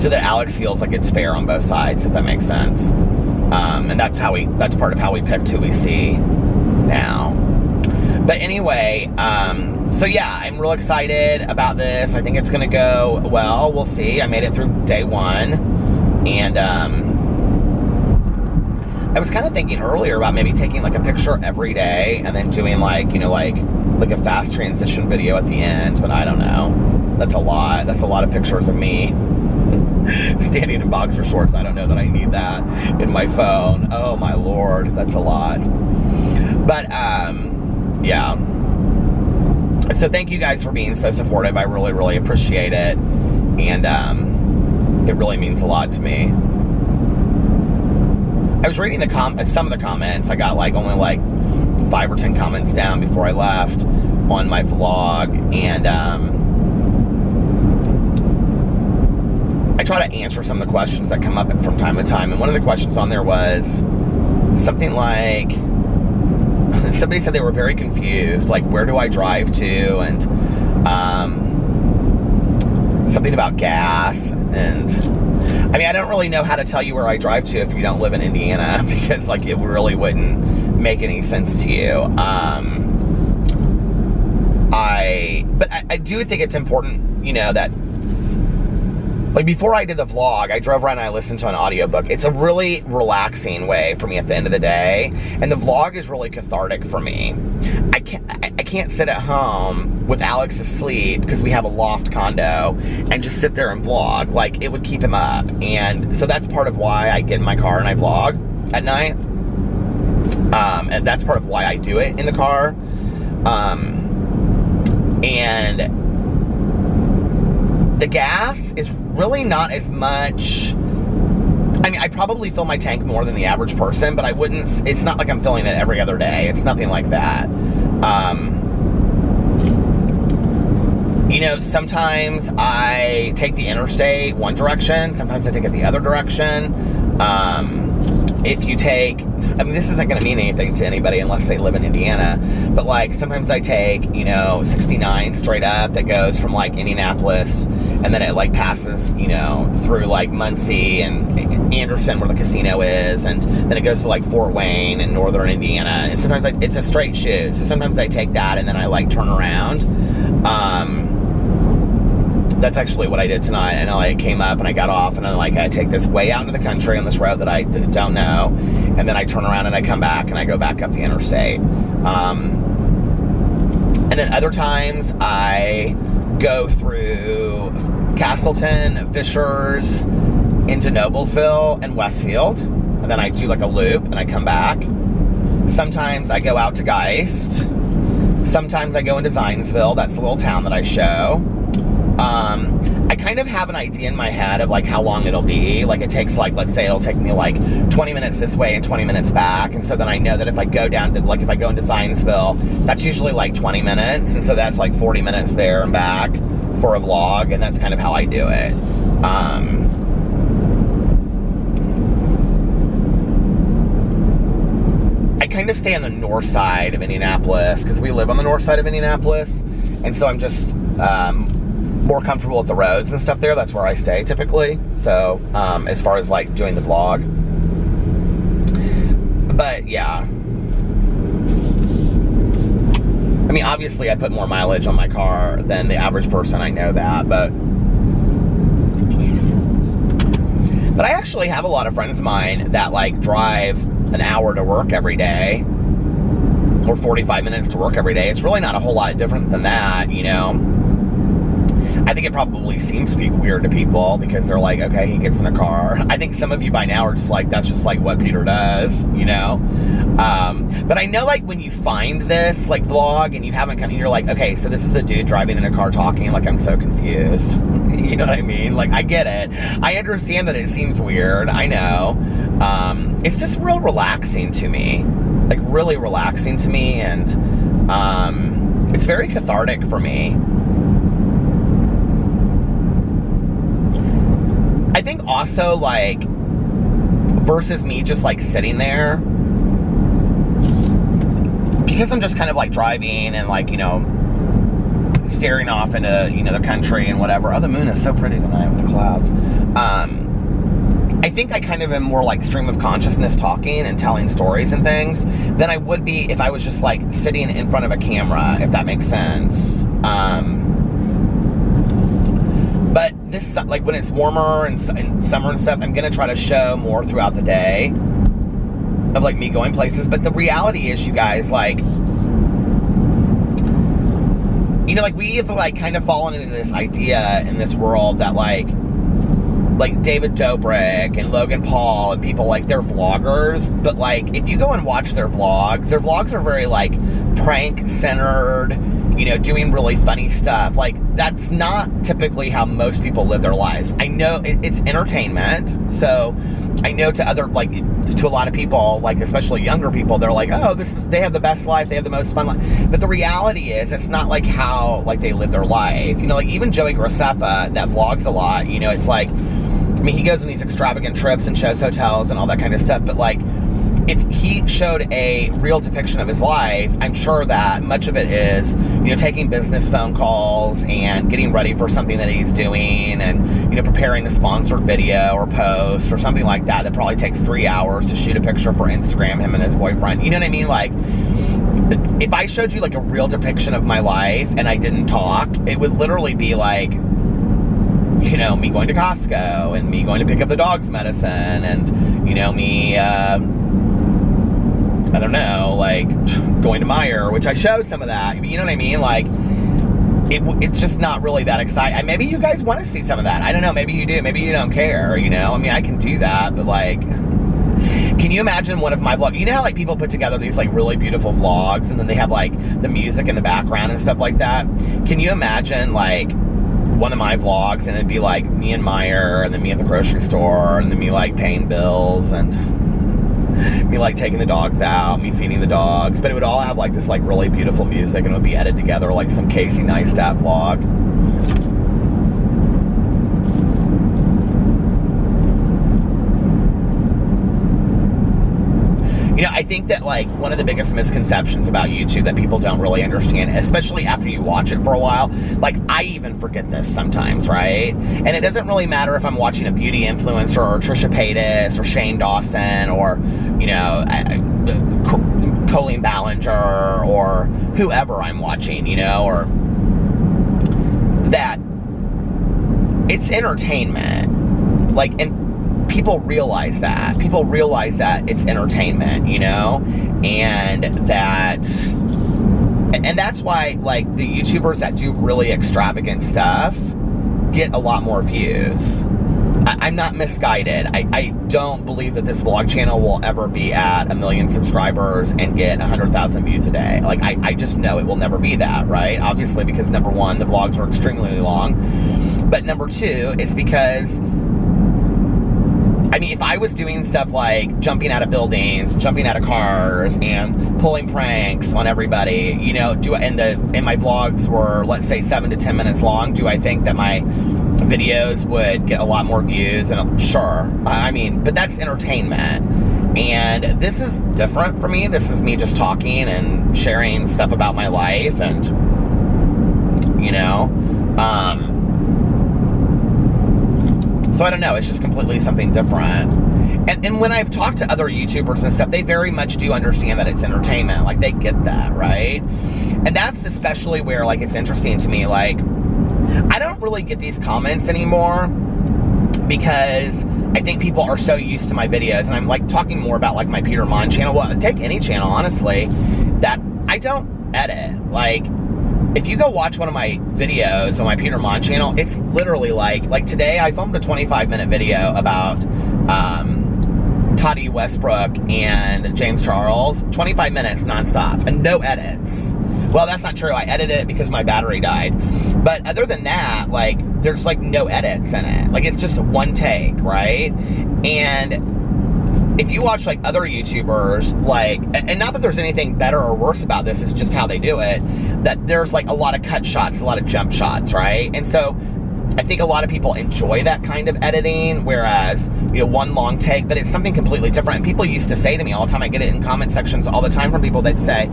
so that Alex feels like it's fair on both sides, if that makes sense. And that's part of how we picked who we see now. But anyway, so yeah, I'm real excited about this. I think it's gonna go well. We'll see. I made it through day 1, and I was kind of thinking earlier about maybe taking like a picture every day and then doing like, you know, like a fast transition video at the end, but I don't know. That's a lot. That's a lot of pictures of me standing in boxer shorts. I don't know that I need that in my phone. Oh my Lord, that's a lot. But yeah. So thank you guys for being so supportive. I really, really appreciate it. And it really means a lot to me. I was reading some of the comments. I got like only like 5 or 10 comments down before I left on my vlog, and I try to answer some of the questions that come up from time to time. And one of the questions on there was something like, somebody said they were very confused, like where do I drive to, and something about gas. And I mean, I don't really know how to tell you where I drive to if you don't live in Indiana, because like it really wouldn't make any sense to you. But I do think it's important, you know, that like before I did the vlog, I drove around and I listened to an audiobook. It's a really relaxing way for me at the end of the day, and the vlog is really cathartic for me. I can't sit at home with Alex asleep, because we have a loft condo, and just sit there and vlog. Like, it would keep him up. And so that's part of why I get in my car and I vlog at night. And that's part of why I do it in the car. And the gas is really not as much. I mean, I probably fill my tank more than the average person, but I wouldn't, it's not like I'm filling it every other day. It's nothing like that. You know, sometimes I take the interstate one direction, sometimes I take it the other direction. If you take, I mean, this isn't going to mean anything to anybody unless they live in Indiana, but like sometimes I take, you know, 69 straight up that goes from like Indianapolis, and then it like passes, you know, through like Muncie and Anderson where the casino is, and then it goes to like Fort Wayne in northern Indiana. And sometimes it's a straight shoot, so sometimes I take that and then I like turn around. That's actually what I did tonight, and I like came up and I got off, and then like I take this way out into the country on this road that I don't know, and then I turn around and I come back and I go back up the interstate. And then other times I go through Castleton, Fishers, into Noblesville and Westfield, and then I do like a loop and I come back. Sometimes I go out to Geist. Sometimes I go into Zionsville. That's the little town that I show. I kind of have an idea in my head of like how long it'll be. Like it takes like, let's say it'll take me like 20 minutes this way and 20 minutes back. And so then I know that if I go down to, like if I go into Zionsville, that's usually like 20 minutes. And so that's like 40 minutes there and back for a vlog. And that's kind of how I do it. I kind of stay on the north side of Indianapolis because we live on the north side of Indianapolis. And so I'm just, more comfortable with the roads and stuff there. That's where I stay typically. So as far as like doing the vlog, but yeah, I mean obviously I put more mileage on my car than the average person, I know that, but I actually have a lot of friends of mine that like drive an hour to work every day or 45 minutes to work every day. It's really not a whole lot different than that, you know. I think it probably seems to be weird to people because they're like, okay, he gets in a car. I think some of you by now are just like, that's just like what Peter does, you know? But I know like when you find this like vlog and you haven't come, you're like, okay, so this is a dude driving in a car talking, like I'm so confused. You know what I mean? Like I get it. I understand that it seems weird. I know. It's just real relaxing to me. Like really relaxing to me, and it's very cathartic for me. I think also, like, versus me just, like, sitting there, because I'm just kind of, like, driving and, like, you know, staring off into, you know, the country and whatever. Oh, the moon is so pretty tonight with the clouds. I think I kind of am more like stream of consciousness talking and telling stories and things than I would be if I was just like sitting in front of a camera, if that makes sense. But this, like when it's warmer and summer and stuff, I'm gonna try to show more throughout the day of like me going places. But the reality is, you guys, like, you know, like we have like kind of fallen into this idea in this world that like David Dobrik and Logan Paul and people, like, they're vloggers, but like if you go and watch their vlogs are very like prank centered, you know, doing really funny stuff. Like, that's not typically how most people live their lives. I know it's entertainment, so I know to a lot of people, like especially younger people, they're like, oh, they have the best life, they have the most fun life. But the reality is, it's not like how like they live their life. You know, like even Joey Graceffa that vlogs a lot, you know, it's like, I mean, he goes on these extravagant trips and shows hotels and all that kind of stuff, but like, if he showed a real depiction of his life, I'm sure that much of it is, you know, taking business phone calls and getting ready for something that he's doing and, you know, preparing a sponsored video or post or something like that that probably takes 3 hours to shoot a picture for Instagram, him and his boyfriend. You know what I mean? Like, if I showed you like a real depiction of my life and I didn't talk, it would literally be like, you know, me going to Costco and me going to pick up the dog's medicine and, you know, me, I don't know, like going to Meijer, which I show some of that, you know what I mean? Like, it's just not really that exciting. Maybe you guys want to see some of that. I don't know, maybe you do, maybe you don't care, you know? I mean, I can do that, but like, can you imagine one of my vlogs? You know how like people put together these like really beautiful vlogs and then they have like the music in the background and stuff like that? Can you imagine like one of my vlogs and it'd be like me and Meijer and then me at the grocery store and then me like paying bills and me like taking the dogs out, me feeding the dogs, but it would all have like this like really beautiful music and it would be edited together like some Casey Neistat vlog. You know, I think that like one of the biggest misconceptions about YouTube that people don't really understand, especially after you watch it for a while, like I even forget this sometimes, right? And it doesn't really matter if I'm watching a beauty influencer or Trisha Paytas or Shane Dawson or, you know, Colleen Ballinger or whoever I'm watching, you know, or that it's entertainment. Like, and people realize that. People realize that it's entertainment, you know? And that's why, like, the YouTubers that do really extravagant stuff get a lot more views. I'm not misguided. I don't believe that this vlog channel will ever be at 1 million subscribers and get 100,000 views a day. Like, I just know it will never be that, right? Obviously, because number one, the vlogs are extremely long. But number two, it's because, I mean, if I was doing stuff like jumping out of buildings, jumping out of cars, and pulling pranks on everybody, you know, and my vlogs were, let's say, 7 to 10 minutes long, do I think that my videos would get a lot more views? And sure, I mean, but that's entertainment. And this is different for me. This is me just talking and sharing stuff about my life, and, you know, so I don't know, it's just completely something different. And when I've talked to other YouTubers and stuff, they very much do understand that it's entertainment. Like, they get that, right? And that's especially where, like, it's interesting to me. Like, I don't really get these comments anymore because I think people are so used to my videos, and I'm, like, talking more about, like, my Peter Monn channel. Well, take any channel, honestly, that I don't edit. Like, if you go watch one of my videos on my Peter Monn channel, it's literally like today I filmed a 25-minute video about Toddy Westbrook and James Charles. 25 minutes nonstop and no edits. Well, that's not true. I edited it because my battery died. But other than that, like, there's like no edits in it. Like, it's just one take, right? And if you watch like other YouTubers, like, and not that there's anything better or worse about this, it's just how they do it, that there's like a lot of cut shots, a lot of jump shots, right? And so I think a lot of people enjoy that kind of editing, whereas, you know, one long take, but it's something completely different. And people used to say to me all the time, I get it in comment sections all the time from people that say,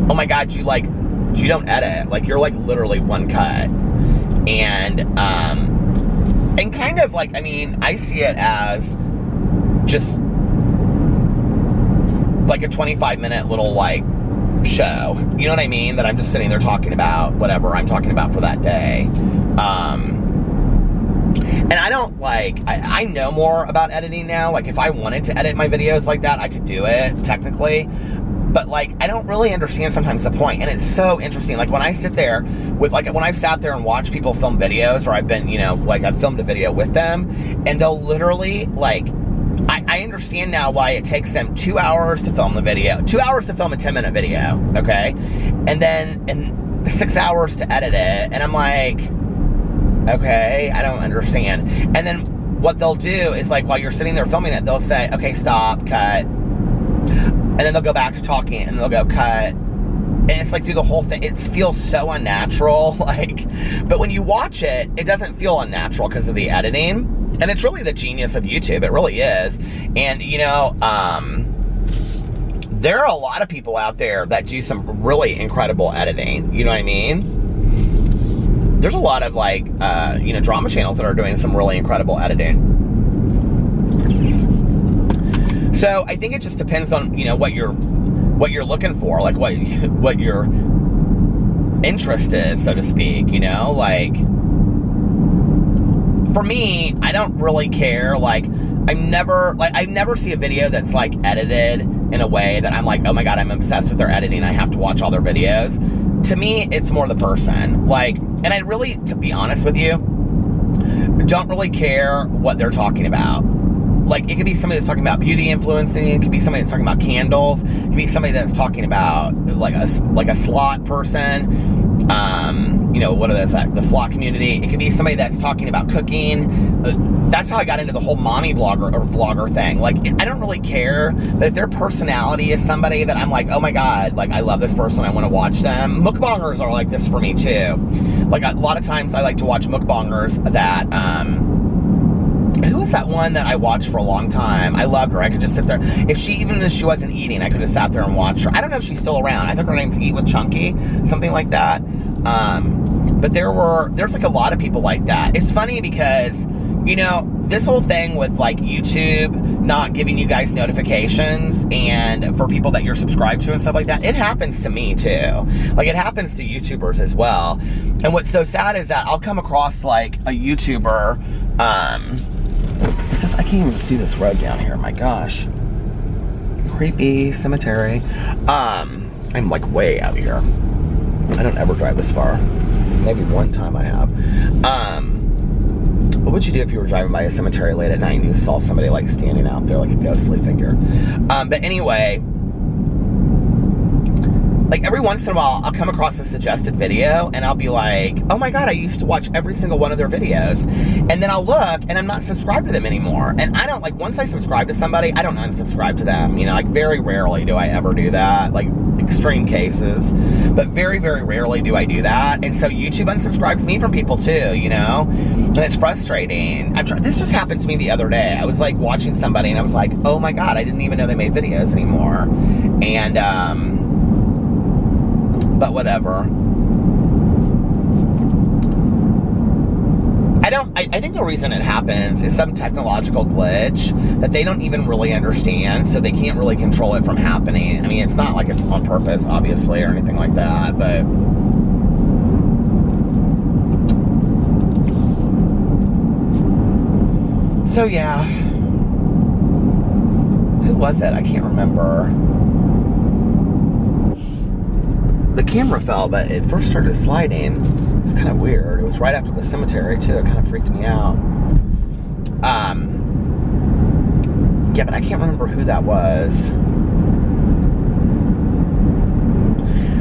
oh my God, you don't edit. Like, you're like literally one cut. And kind kind of like, I mean, I see it as just like a 25-minute little like show. You know what I mean? That I'm just sitting there talking about whatever I'm talking about for that day. And I don't like, I know more about editing now. Like if I wanted to edit my videos like that, I could do it technically. But like, I don't really understand sometimes the point. And it's so interesting. Like when I sit there with like, when I've sat there and watched people film videos, or I've been, you know, like I've filmed a video with them, and they'll literally like, I understand now why it takes them 2 hours to film the video, 2 hours to film a 10-minute video, okay? And then 6 hours to edit it. And I'm like, okay, I don't understand. And then what they'll do is like, while you're sitting there filming it, they'll say, okay, stop, cut. And then they'll go back to talking, and they'll go, cut. And it's like through the whole thing, it feels so unnatural. Like, but when you watch it, it doesn't feel unnatural because of the editing. And it's really the genius of YouTube. It really is. And, you know, there are a lot of people out there that do some really incredible editing. You know what I mean? There's a lot of, like, you know, drama channels that are doing some really incredible editing. So I think it just depends on, you know, what you're looking for, like what your interest is, so to speak, you know, like for me, I don't really care. Like I never see a video that's like edited in a way that I'm like, oh my God, I'm obsessed with their editing, I have to watch all their videos. To me, it's more the person. Like, and I really, to be honest with you, don't really care what they're talking about. Like, it could be somebody that's talking about beauty influencing. It could be somebody that's talking about candles. It could be somebody that's talking about like a slot person. You know, what are those, the slot community. It could be somebody that's talking about cooking. That's how I got into the whole mommy blogger or vlogger thing. Like, I don't really care, but if their personality is somebody that I'm like, oh my God, like I love this person, I want to watch them. Mukbangers are like this for me too. Like a lot of times I like to watch mukbangers that, who was that one that I watched for a long time? I loved her. I could just sit there. Even if she wasn't eating, I could have sat there and watched her. I don't know if she's still around. I think her name's Eat with Chunky, something like that. But there's like a lot of people like that. It's funny because, you know, this whole thing with like YouTube not giving you guys notifications and for people that you're subscribed to and stuff like that, it happens to me too. Like it happens to YouTubers as well. And what's so sad is that I'll come across like a YouTuber, I can't even see this road down here, my gosh. Creepy cemetery. I'm like way out here. I don't ever drive this far. Maybe one time I have. What would you do if you were driving by a cemetery late at night and you saw somebody like standing out there like a ghostly figure? But anyway, like every once in a while, I'll come across a suggested video and I'll be like, oh my God, I used to watch every single one of their videos. And then I'll look and I'm not subscribed to them anymore. And I don't, like, once I subscribe to somebody, I don't unsubscribe to them. You know, like very rarely do I ever do that. Like extreme cases, but very, very rarely do I do that. And so YouTube unsubscribes me from people too, you know? And it's frustrating. This just happened to me the other day. I was like watching somebody and I was like, oh my God, I didn't even know they made videos anymore. And, but whatever. I think the reason it happens is some technological glitch that they don't even really understand, so they can't really control it from happening. I mean, it's not like it's on purpose, obviously, or anything like that, but... So, yeah. Who was it? I can't remember. The camera fell, but it first started sliding. It was kind of weird. It was right after the cemetery, too. It kind of freaked me out. Yeah, but I can't remember who that was.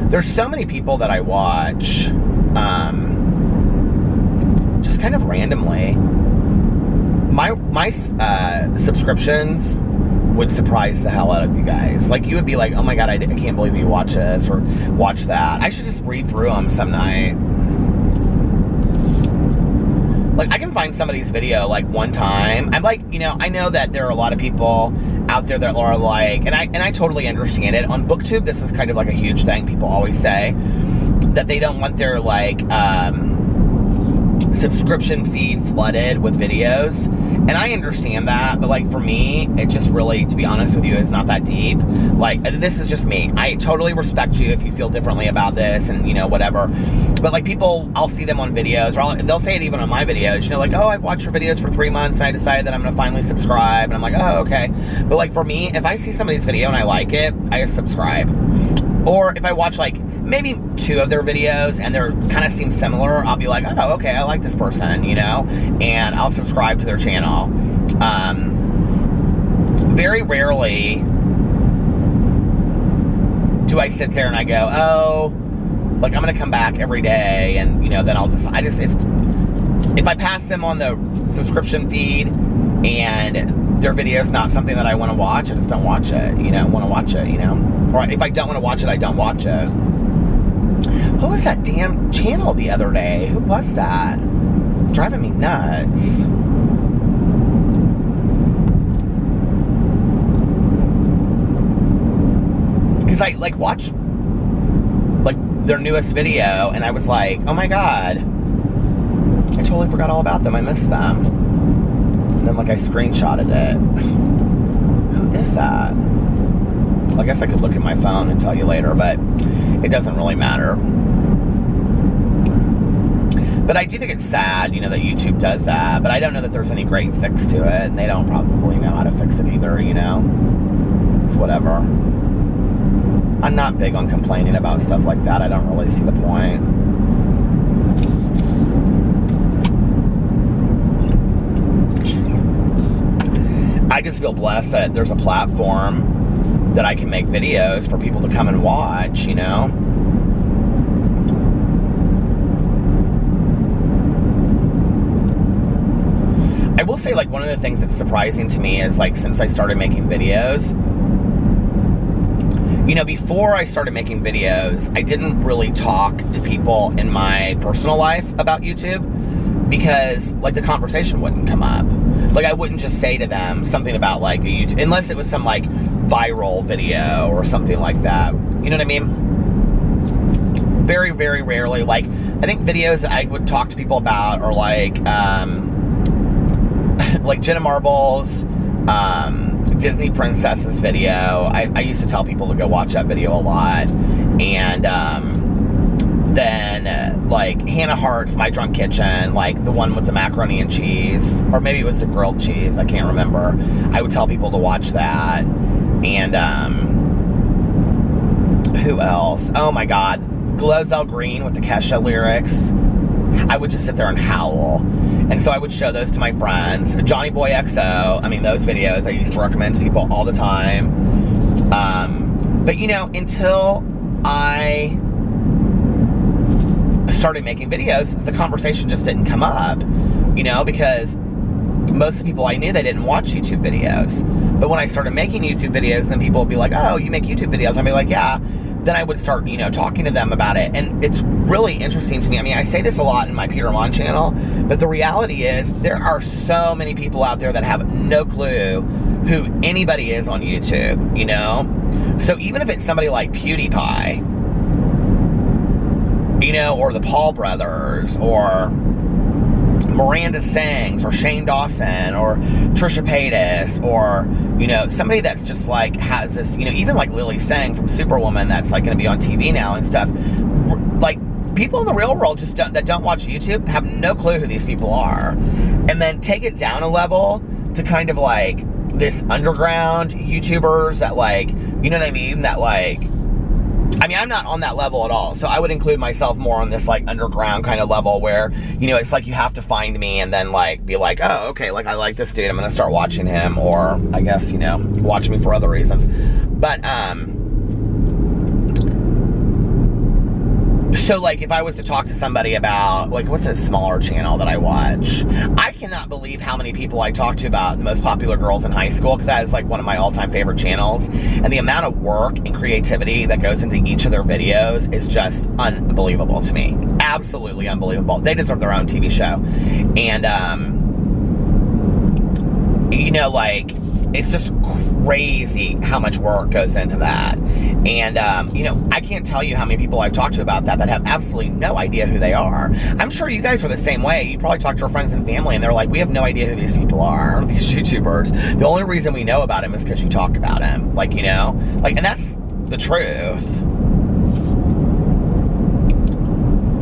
There's so many people that I watch, just kind of randomly. My subscriptions would surprise the hell out of you guys. Like, you would be like, oh my God, I can't believe you watch this or watch that. I should just read through them some night. Like, I can find somebody's video, like, one time. I'm like, you know, I know that there are a lot of people out there that are like, and I totally understand it. On BookTube, this is kind of like a huge thing. People always say that they don't want their, like, subscription feed flooded with videos, and I understand that, but like for me, it just really, to be honest with you, is not that deep. Like, this is just me. I totally respect you if you feel differently about this, and you know, whatever. But like people, I'll see them on videos, or they'll say it even on my videos, you know, like, oh, I've watched your videos for 3 months and I decided that I'm gonna finally subscribe, and I'm like, oh, okay. But like for me, if I see somebody's video and I like it, I just subscribe. Or if I watch like maybe 2 of their videos and they're kind of seem similar, I'll be like, oh, okay, I like this person, you know, and I'll subscribe to their channel. Very rarely do I sit there and I go, oh, like I'm gonna come back every day, and you know, then if I pass them on the subscription feed and their video is not something that I want to watch, I just don't watch it, you know, or if I don't want to watch it, I don't watch it. What was that damn channel the other day? Who was that? It's driving me nuts. Because I like watched like their newest video and I was like, oh my god, I totally forgot all about them. I missed them. And then like I screenshotted it. Who is that? Well, I guess I could look at my phone and tell you later, but it doesn't really matter. But I do think it's sad, you know, that YouTube does that, but I don't know that there's any great fix to it, and they don't probably know how to fix it either, you know? It's whatever. I'm not big on complaining about stuff like that. I don't really see the point. I just feel blessed that there's a platform that I can make videos for people to come and watch, you know? I will say, like, one of the things that's surprising to me is, like, since I started making videos, you know, before I started making videos, I didn't really talk to people in my personal life about YouTube because, like, the conversation wouldn't come up. Like, I wouldn't just say to them something about, like, a YouTube, unless it was some, like, viral video or something like that. You know what I mean? Very, very rarely. Like, I think videos that I would talk to people about are, like Jenna Marbles, Disney Princess's video. I used to tell people to go watch that video a lot. And then like Hannah Hart's My Drunk Kitchen, like the one with the macaroni and cheese, or maybe it was the grilled cheese, I can't remember. I would tell people to watch that. And who else? Oh my god, Glozell Green with the Kesha lyrics. I would just sit there and howl. And so I would show those to my friends. Johnny Boy XO, I mean, those videos I used to recommend to people all the time. But you know, until I started making videos, the conversation just didn't come up, you know, because most of the people I knew, they didn't watch YouTube videos. But when I started making YouTube videos, then people would be like, oh, you make YouTube videos? I'd be like, yeah. Then I would start, you know, talking to them about it. And it's really interesting to me. I mean, I say this a lot in my Peter Monn channel, but the reality is there are so many people out there that have no clue who anybody is on YouTube, you know? So even if it's somebody like PewDiePie, you know, or the Paul brothers, or Miranda Sings, or Shane Dawson, or Trisha Paytas, or, you know, somebody that's just like has this, you know, even like Lily Singh from Superwoman that's like going to be on TV now and stuff. Like, people in the real world just that don't watch YouTube have no clue who these people are. And then take it down a level to kind of like this underground YouTubers that, like, you know what I mean? That, like, I mean, I'm not on that level at all. So I would include myself more on this, like, underground kind of level where, you know, it's like you have to find me and then, like, be like, oh, okay, like, I like this dude, I'm gonna start watching him, or I guess, you know, watch me for other reasons. But, so, like, if I was to talk to somebody about, like, what's a smaller channel that I watch? I cannot believe how many people I talk to about the most popular girls in high school, because that is, like, one of my all-time favorite channels. And the amount of work and creativity that goes into each of their videos is just unbelievable to me. Absolutely unbelievable. They deserve their own TV show. And, you know, like, it's just crazy how much work goes into that. And, you know, I can't tell you how many people I've talked to about that have absolutely no idea who they are. I'm sure you guys are the same way. You probably talk to your friends and family and they're like, we have no idea who these people are, these YouTubers. The only reason we know about them is because you talk about them. Like, you know, like, and that's the truth.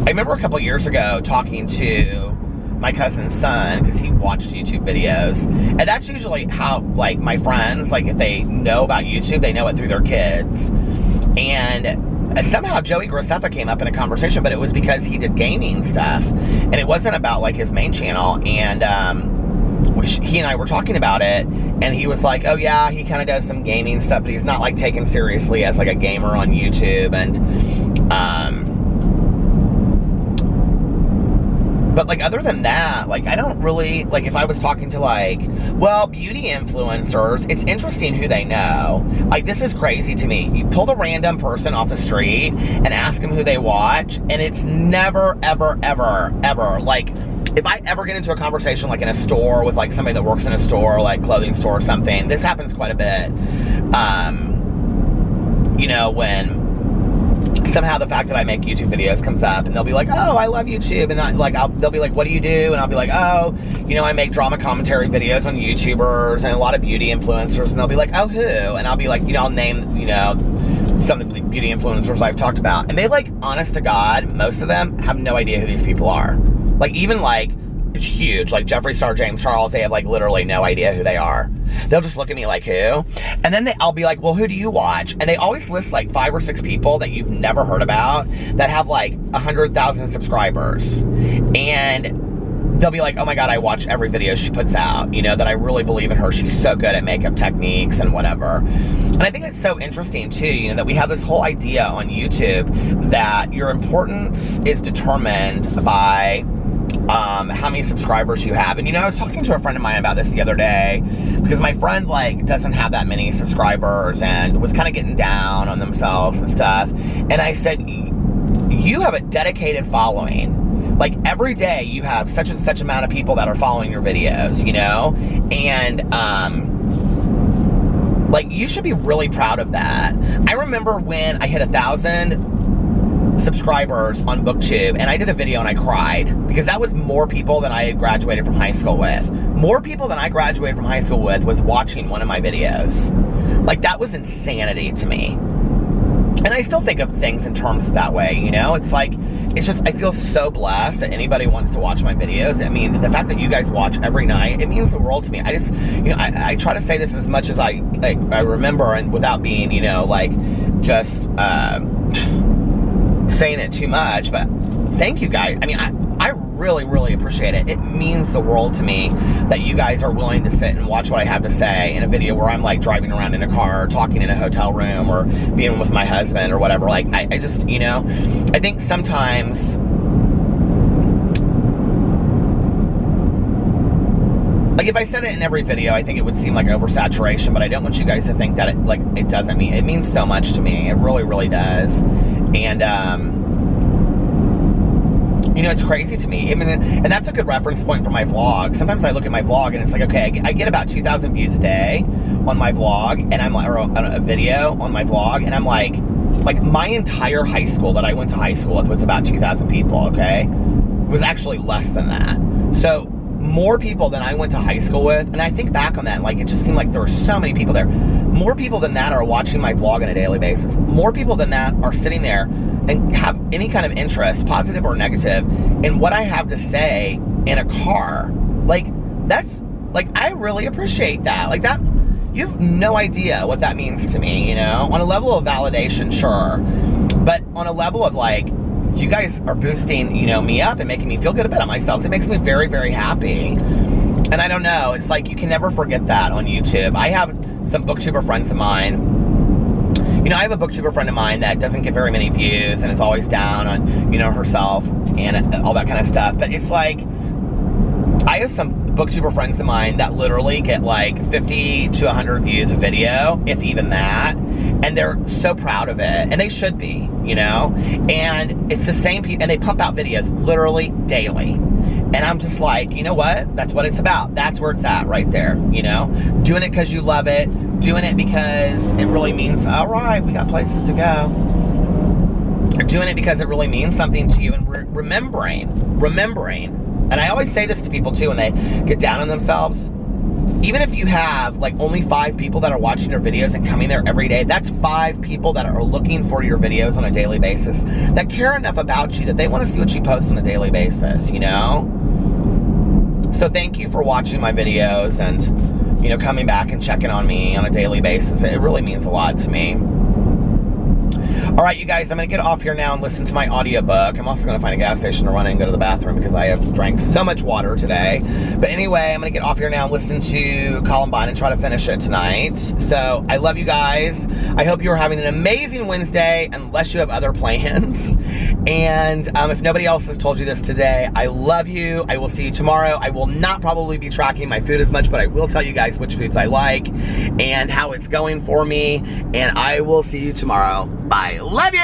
I remember a couple years ago talking to my cousin's son, because he watched YouTube videos, and that's usually how, like, my friends, like, if they know about YouTube, they know it through their kids. And somehow Joey Graceffa came up in a conversation, but it was because he did gaming stuff, and it wasn't about, like, his main channel. And he and I were talking about it, and he was like, oh yeah, he kind of does some gaming stuff, but he's not, like, taken seriously as, like, a gamer on YouTube. And but, like, other than that, like, I don't really, like, if I was talking to, like, well, beauty influencers, it's interesting who they know. Like, this is crazy to me. You pull the random person off the street and ask them who they watch, and it's never, ever, ever, ever, like, if I ever get into a conversation, like, in a store with, like, somebody that works in a store, like, clothing store or something, this happens quite a bit, you know, when somehow the fact that I make YouTube videos comes up, and they'll be like, oh, I love YouTube, and like, they'll be like, what do you do? And I'll be like, oh, you know, I make drama commentary videos on YouTubers and a lot of beauty influencers, and they'll be like, oh, who? And I'll be like, you know, I'll name, you know, some of the beauty influencers I've talked about, and they, like, honest to God, most of them have no idea who these people are. Like, even, like, it's huge, like Jeffree Star, James Charles, they have, like, literally no idea who they are. They'll just look at me like, who? And then I'll be like, well, who do you watch? And they always list, like, 5 or 6 people that you've never heard about that have, like, 100,000 subscribers. And they'll be like, oh my God, I watch every video she puts out, you know, that I really believe in her. She's so good at makeup techniques and whatever. And I think it's so interesting too, you know, that we have this whole idea on YouTube that your importance is determined by how many subscribers you have. And, you know, I was talking to a friend of mine about this the other day, because my friend, like, doesn't have that many subscribers and was kind of getting down on themselves and stuff. And I said, you have a dedicated following. Like, every day you have such and such amount of people that are following your videos, you know? And, like, you should be really proud of that. I remember when I hit 1,000 subscribers on BookTube, and I did a video and I cried, because that was more people than I had graduated from high school with. More people than I graduated from high school with was watching one of my videos. Like, that was insanity to me. And I still think of things in terms of that way, you know? It's like, it's just, I feel so blessed that anybody wants to watch my videos. I mean, the fact that you guys watch every night, it means the world to me. I just, you know, I try to say this as much as I remember, and without being, you know, like, just, saying it too much, but thank you guys. I mean, I really, really appreciate it. It means the world to me that you guys are willing to sit and watch what I have to say in a video where I'm, like, driving around in a car, or talking in a hotel room, or being with my husband or whatever. Like, I just, you know, I think sometimes, like, if I said it in every video, I think it would seem like oversaturation, but I don't want you guys to think that it doesn't mean, it means so much to me. It really, really does. And, you know, it's crazy to me. I mean, and that's a good reference point for my vlog. Sometimes I look at my vlog and it's like, okay, I get about 2,000 views a day on my vlog, and I'm like, or a video on my vlog, and I'm like my entire high school that I went to high school with was about 2,000 people, okay? It was actually less than that. So, more people than I went to high school with, and I think back on that, like, it just seemed like there were so many people there. More people than that are watching my vlog on a daily basis. More people than that are sitting there and have any kind of interest, positive or negative, in what I have to say in a car. Like, that's, like, I really appreciate that. Like, that, you have no idea what that means to me, you know? On a level of validation, sure. But on a level of, like, you guys are boosting, you know, me up and making me feel good about myself. So it makes me very, very happy. And I don't know, it's like, you can never forget that on YouTube. I have some booktuber friends of mine. You know, I have a booktuber friend of mine that doesn't get very many views and is always down on, you know, herself and all that kind of stuff. But it's like, I have some booktuber friends of mine that literally get like 50 to 100 views a video, if even that. And they're so proud of it. And they should be, you know? And it's the same people, and they pump out videos literally daily. And I'm just like, you know what? That's what it's about. That's where it's at right there, you know? Doing it because you love it. Doing it because it really means, all right, we got places to go. Or doing it because it really means something to you, and remembering. And I always say this to people too when they get down on themselves. Even if you have like only 5 people that are watching your videos and coming there every day, that's 5 people that are looking for your videos on a daily basis, that care enough about you that they want to see what you post on a daily basis, you know? So thank you for watching my videos and, you know, coming back and checking on me on a daily basis. It really means a lot to me. All right, you guys, I'm going to get off here now and listen to my audiobook. I'm also going to find a gas station to run in and go to the bathroom because I have drank so much water today. But anyway, I'm going to get off here now and listen to Columbine and try to finish it tonight. So I love you guys. I hope you're having an amazing Wednesday, unless you have other plans. And if nobody else has told you this today, I love you. I will see you tomorrow. I will not probably be tracking my food as much, but I will tell you guys which foods I like and how it's going for me. And I will see you tomorrow. Bye. Love you!